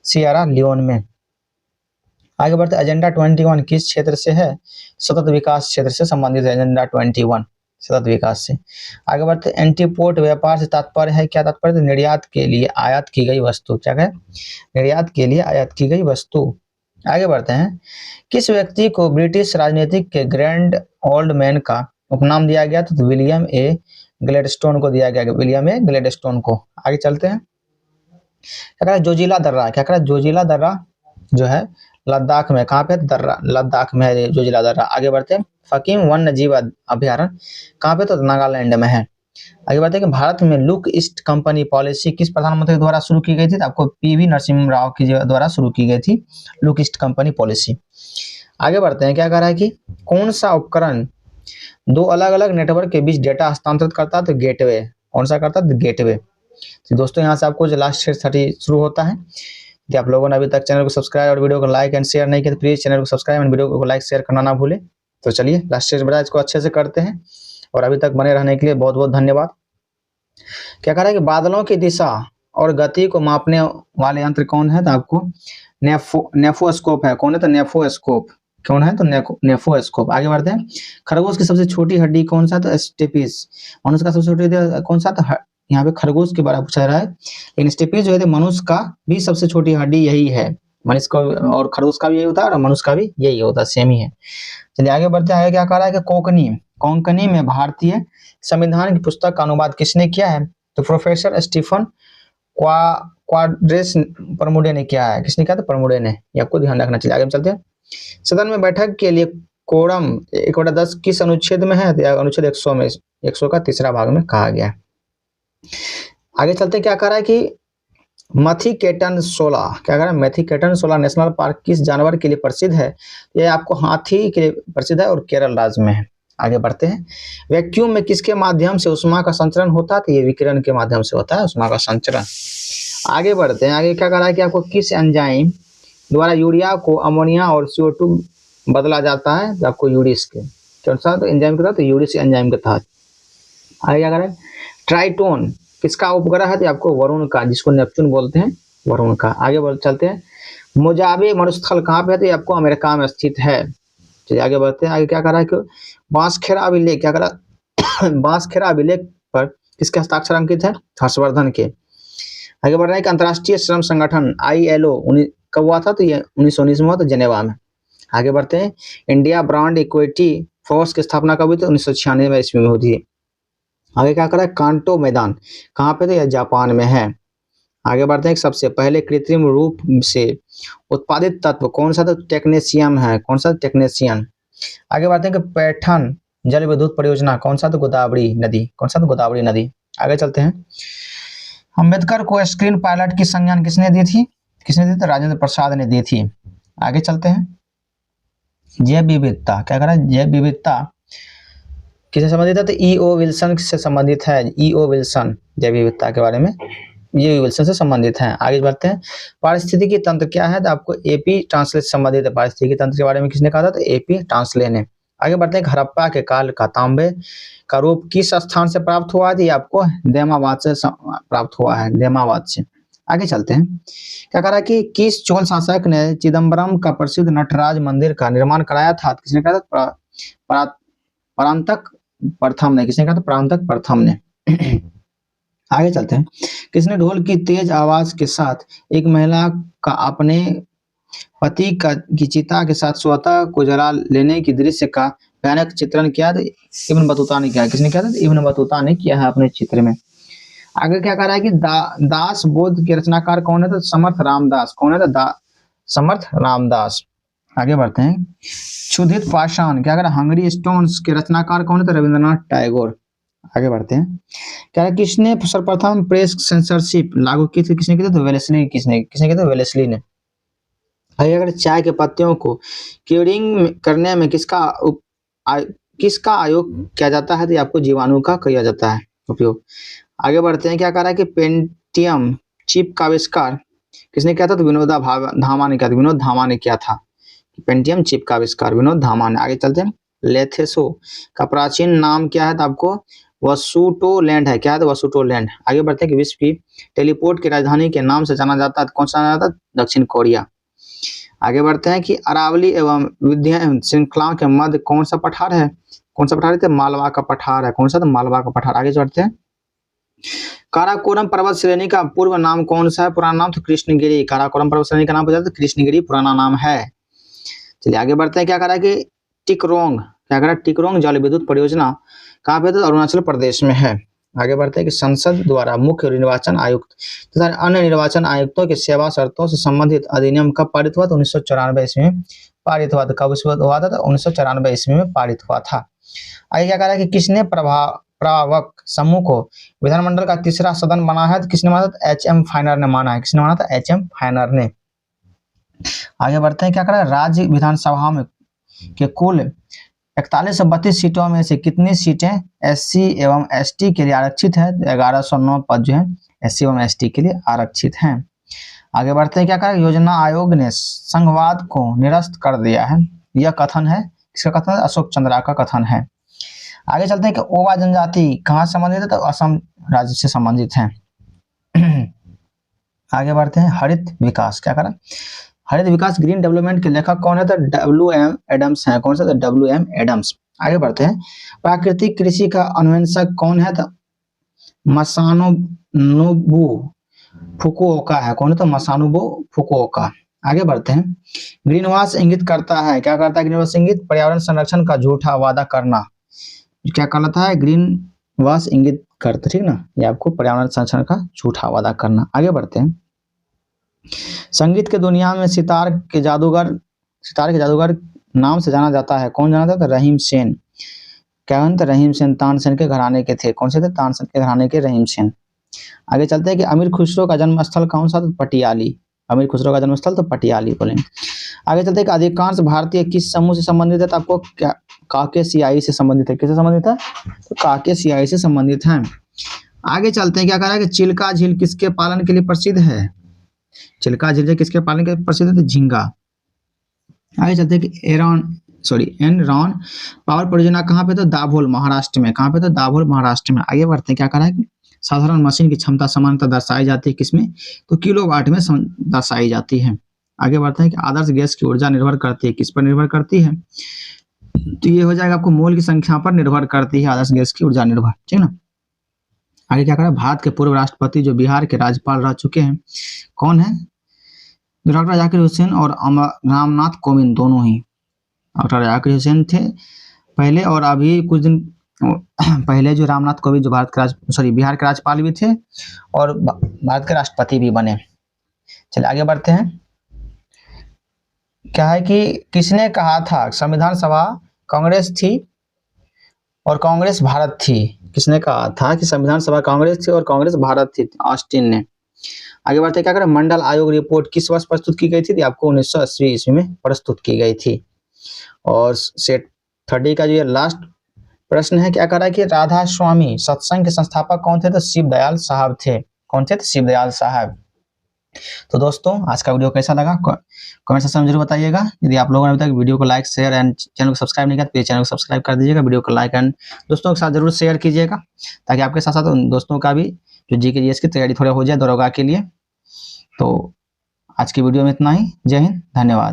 सियरा लियोन में। आगे बढ़ते, एजेंडा 21 किस क्षेत्र से है? सतत विकास क्षेत्र से संबंधित है। एजेंडा 21 सतत विकास से। आगे बढ़ते, एंटीपोर्ट व्यापार से तात्पर्य है, क्या तात्पर्य? तो निर्यात के लिए आयात की गई वस्तु। क्या है? निर्यात के लिए आयात की गई वस्तु। आगे बढ़ते हैं, किस व्यक्ति को ब्रिटिश राजनीतिक के ग्रैंड ओल्ड मैन का उपनाम दिया गया? तो विलियम ए ग्लेडस्टोन को दिया गया। विलियम ए ग्लेडस्टोन को। आगे चलते हैं, क्या कह रहा है? जोजिला दर्रा। क्या कह रहा है? जोजिला दर्रा जो है लद्दाख में। कहाँ पे? दर्रा लद्दाख में है जोजिला दर्रा। आगे बढ़ते हैं, फकीम वन्य जीव अभ्यारण्य कहाँ पे? तो नागालैंड में है। आगे बढ़ते हैं कि भारत में लुक ईस्ट कंपनी पॉलिसी किस प्रधानमंत्री द्वारा शुरू की गई थी? तो आपको पीवी नरसिम्हा राव की द्वारा शुरू की गई थी लुक ईस्ट कंपनी पॉलिसी। आगे बढ़ते हैं, क्या कह रहा है कि कौन सा उपकरण 2 अलग अलग नेटवर्क के बीच डेटा हस्तांतरित करता है? तो गेटवे। कौन सा करता है? तो गेटवे। तो दोस्तों यहाँ से आपको जो लास्ट 30 शुरू होता है। यदि आप लोगों ने अभी तक चैनल को सब्सक्राइब और वीडियो को लाइक एंड शेयर नहीं किया तो प्लीज चैनल को सब्सक्राइब एंड वीडियो को लाइक शेयर करना ना भूले। तो चलिए लास्ट स्टेज बड़ा इसको अच्छे से करते हैं और अभी तक बने रहने के लिए बहुत बहुत धन्यवाद। क्या कह रहा है कि बादलों की दिशा और गति को मापने वाले यंत्र कौन है? तो आपको नेफोस्कोप है। कौन है? तो नेफोस्कोप। कौन है? तो नेफोस्कोप। आगे बढ़ते हैं, खरगोश की सबसे छोटी हड्डी कौन सा? तो स्टेपिस। मनुष्य का सबसे छोटी कौन सा? तो यहाँ पे खरगोश के बारे में पूछा रहा है, लेकिन स्टेपिस जो है मनुष्य का भी सबसे छोटी हड्डी यही है। मनुष्य का और खरगोश का भी यही होता है और मनुष्य का भी यही होता है, सेम ही है। चलिए आगे बढ़ते हैं, क्या कह रहा है कि कोंकणी में भारतीय संविधान की पुस्तक का अनुवाद किसने किया है? तो प्रोफेसर स्टीफन क्वाड्रेस परमुडे ने किया है। किसने किया? तो परमुडे ने। आपको ध्यान रखना चाहिए। आगे चलते हैं, सदन में बैठक के लिए कोरम 1/10 किस अनुच्छेद में है? तो अनुच्छेद 100 में 100 का 3रा भाग में कहा गया है। आगे चलते, क्या कह रहा है कि मैथिकेटन 16 क्या कह रहा है? मैथिकेटन 16 नेशनल पार्क किस जानवर के लिए प्रसिद्ध है? यह आपको हाथी के लिए प्रसिद्ध है और केरल राज्य में है। आगे बढ़ते हैं, वैक्यूम में किसके माध्यम से उष्मा का संचरण होता है? तो ये विकिरण के माध्यम से होता है उष्मा का संचरण। आगे बढ़ते हैं, आगे क्या कह रहा है कि आपको किस एंजाइम द्वारा यूरिया को अमोनिया और CO2 बदला जाता है? तो आपको यूरिस के कौन सा? तो एंजाइम के तहत, तो यूरिस एंजाइम के तहत। आगे क्या कह रहा है? ट्राइटोन किसका उपग्रह है? तो आपको वरुण का, जिसको नेपच्यून बोलते हैं, वरुण का। आगे बढ़ चलते हैं, मोजाबे मरुस्थल कहाँ पे है? तो ये आपको अमेरिका में स्थित है। चलिए आगे बढ़ते हैं, आगे क्या कर रहा है कि बांसखेड़ा अभिलेख क्या कर रहा है? बांसखेड़ा अभिलेख पर किसके हस्ताक्षर अंकित है? हर्षवर्धन के। आगे बढ़ रहा है कि अंतर्राष्ट्रीय श्रम संगठन ILO कब हुआ था? तो ये 1919 में हुआ था, जेनेवा में। आगे बढ़ते हैं, इंडिया ब्रांड इक्विटी फोर्स की स्थापना कब हुई थी? 1996 ईस्वी में होती है। आगे क्या करा है, कांटो मैदान कहाँ पे थे? यह जापान में है। आगे बढ़ते हैं, सबसे पहले कृत्रिम रूप से उत्पादित तत्व कौन सा था? टेक्नीशियम है। कौन सा? टेक्नीशियम। आगे बढ़ते हैं कि पैठन जल विद्युत परियोजना कौन सा? तो गोदावरी नदी। कौन सा? तो गोदावरी नदी। आगे चलते हैं, अम्बेडकर को स्क्रीन पायलट की संज्ञान किसने दी थी? किसने दी? तो राजेंद्र प्रसाद ने दी थी। आगे चलते हैं, जैव विविधता क्या करा? जैव विविधता किससे संबंधित है? तो ई.ओ. विल्सन से संबंधित है। ई.ओ. विल्सन जैव विविधता के बारे में ये विल्सन से संबंधित है। आगे बढ़ते हैं, पारिस्थितिकी तंत्र क्या है? तो आपको एपी ट्रांसले से संबंधित है। पारिस्थितिकी तंत्र के बारे में किसने कहा था? तो एपी ट्रांसले ने। आगे बढ़ते हैं, हड़प्पा के काल का तांबे का रूप किस स्थान से प्राप्त हुआ है? ये आपको देमाबाद से प्राप्त हुआ है, देमाबाद से। आगे चलते हैं, क्या करा कि किस चोल शासक ने चिदम्बरम का प्रसिद्ध नटराज मंदिर का निर्माण कराया था? किसने कहा था? परांतक प्रथम ने। किसने कहा था? परांतक प्रथम ने। आगे चलते हैं, किसने ढोल की तेज आवाज के साथ एक महिला का अपने पति की चिता के साथ स्वतः को जला लेने की दृश्य का भयानक चित्रण किया? तो इब्न बतूता ने किया। किसने किया था? इब्न बतूता ने किया है अपने चित्र में। आगे क्या कर रहा है कि दास बोध के रचनाकार कौन है? तो समर्थ रामदास। कौन है? तो समर्थ रामदास। आगे बढ़ते हैं, क्षुधित पाषाण क्या कर रहा है? हंगरी स्टोन्स के रचनाकार कौन है? तो रविंद्रनाथ टैगोर। आगे बढ़ते हैं, क्या है, किसने सर्वप्रथम प्रेस सेंसरशिप लागू की थी? किसने की थी? तो वेलेस्ली। किसने की थी? वेलेस्ली ने। अगर चाय के पत्तियों को क्यूरिंग करने में किसका आयोग किया जाता है? तो आपको जीवाणु का किया जाता है उपयोग। आगे बढ़ते हैं, क्या कर रहा है कि पेंटियम चिप का आविष्कार किसने किया था? तो विनोद धामा ने किया था। विनोद धामा ने किया था पेंटियम चिप का आविष्कार, विनोद धामा ने। आगे चलते हैं, लेथेसो का प्राचीन नाम क्या है? तो आपको वसुटोलैंड है। क्या है? तो वसुटोलैंड। आगे बढ़ते हैं कि विश्व की टेलीपोर्ट की राजधानी के नाम से जाना जाता है, कौन सा जाना जाता है? दक्षिण कोरिया। आगे बढ़ते हैं कि अरावली एवं विंध्य श्रृंखला के मध्य कौन सा पठार है? कौन सा पठार है? तो मालवा का पठार है। कौन सा? तो मालवा का पठार। आगे बढ़ते हैं, काराकोरम पर्वत श्रेणी का पूर्व नाम कौन सा है? पुराना नाम तो कृष्णगिरी। काराकोरम पर्वत श्रेणी का नाम पूछा तो कृष्णगिरी पुराना नाम है। चलिए आगे बढ़ते हैं, क्या करा कि टिकरोंग क्या करा? टिकरोंग जल विद्युत परियोजना कहाँ पे? तो अरुणाचल प्रदेश में है। आगे बढ़ते हैं कि संसद द्वारा मुख्य निर्वाचन आयुक्त तथा अन्य निर्वाचन आयुक्तों की सेवा शर्तों से संबंधित अधिनियम कब पारित हुआ? तो 1994 ईस्वी में पारित हुआ था। कब हुआ था? तो 1994 ईस्वी में पारित हुआ था। आगे क्या कह रहा है कि किसने प्रभावक समूह को विधानमंडल का तीसरा सदन बना है? तो किसने माना था? एच.एम. फाइनर ने माना है। किसने माना था? एच.एम. फाइनर ने। आगे बढ़ते हैं, क्या कर रहा है, राज्य विधानसभा में के कुल 41 से 32 सीटों में से कितनी सीटें एससी एवं एसटी के लिए आरक्षित है? 1109 पद जो है एससी एवं एसटी के लिए आरक्षित हैं। आगे बढ़ते हैं, क्या कहा, योजना आयोग ने संघवाद को निरस्त कर दिया है। यह कथन है, किसका कथन है? अशोक चंद्रा का कथन है। आगे चलते हैं कि ओवा जनजाति कहाँ से संबंधित है? तो असम राज्य से संबंधित है। आगे बढ़ते हैं, हरित विकास क्या करा, हरित विकास ग्रीन डेवलपमेंट के लेखक कौन है? तो W.M. एडम्स हैं। कौन सा? तो W.M. एडम्स। आगे बढ़ते हैं, प्राकृतिक कृषि का अन्वेषक कौन है? तो मसानोबु फुकुओका है। कौन है? तो मसानोबु फुकुओका। आगे बढ़ते हैं, ग्रीन वाश इंगित करता है, क्या करता है ग्रीन वाश इंगित? पर्यावरण संरक्षण का झूठा वादा करना, क्या कहलाता है? ग्रीन वाश इंगित करता, ठीक ना, ये आपको पर्यावरण संरक्षण का झूठा वादा करना। आगे बढ़ते हैं, संगीत के दुनिया में सितार के जादूगर नाम से जाना जाता है, कौन जाना जाता है? रहीम सेन। क्या तो रहीम सेन तानसेन के घराने के थे। कौन से थे? तानसेन के घराने के रहीम सेन। आगे चलते हैं कि अमीर खुसरो का जन्म स्थल कौन सा? तो पटियाली। अमीर खुसरो का जन्म स्थल तो पटियाली बोलेंगे। आगे चलते हैं कि अधिकांश भारतीय किस समूह से संबंधित है? तो आपको क्या काकेशियाई से संबंधित है। किससे संबंधित है? तो काकेशियाई से संबंधित है। आगे चलते हैं, क्या कह रहा है कि चिल्का झील किसके पालन के लिए प्रसिद्ध है? चिल्का झील किसके पालन के लिए प्रसिद्ध है? तो झींगा। आगे चलते हैं कि एनरॉन पावर परियोजना कहाँ पे? तो दाभोल महाराष्ट्र में। कहाँ पे? तो दाभोल महाराष्ट्र में। आगे बढ़ते हैं, क्या करा है कि साधारण मशीन की क्षमता समानता दर्शाई जाती है किसमें? तो किलोवाट में दर्शाई जाती है। आगे बढ़ते हैं कि आदर्श गैस की ऊर्जा निर्भर करती है, किस पर निर्भर करती है? तो ये हो जाएगा आपको मोल की संख्या पर निर्भर करती है आदर्श गैस की ऊर्जा निर्भर, ठीक ना। आगे क्या करा, भारत के पूर्व राष्ट्रपति जो बिहार के राज्यपाल रह चुके हैं कौन है? डॉक्टर जाकिर हुसैन और रामनाथ कोविंद दोनों ही। डॉक्टर जाकिर हुसैन थे पहले, और अभी कुछ दिन पहले जो रामनाथ कोविंद जो बिहार के राज्यपाल भी थे और भारत के राष्ट्रपति भी बने। चलिए आगे बढ़ते हैं। क्या है कि किसने कहा था संविधान सभा कांग्रेस थी और कांग्रेस भारत थी? किसने कहा था कि संविधान सभा कांग्रेस थी और कांग्रेस भारत थी? ऑस्टिन ने। आगे बढ़ते क्या करें, मंडल आयोग रिपोर्ट किस वर्ष प्रस्तुत की गई थी? आपको 1980 ईस्वी में प्रस्तुत की गई थी। और सेट 30 का जो ये लास्ट प्रश्न है, क्या करा कि राधा स्वामी सत्संग के संस्थापक कौन थे? तो शिवदयाल साहब थे। कौन थे? तो शिवदयाल साहब। तो दोस्तों आज का वीडियो कैसा लगा कमेंट सेक्शन में जरूर बताइएगा। यदि आप लोगों ने अभी तक वीडियो को लाइक शेयर एंड चैनल को सब्सक्राइब नहीं किया तो चैनल को सब्सक्राइब कर दीजिएगा, वीडियो को लाइक एंड दोस्तों के साथ जरूर शेयर कीजिएगा, ताकि आपके साथ साथ उन दोस्तों का भी जो जीके जीएस की तैयारी थोड़ा हो जाए दरोगा के लिए। तो आज की वीडियो में इतना ही। जय हिंद, धन्यवाद।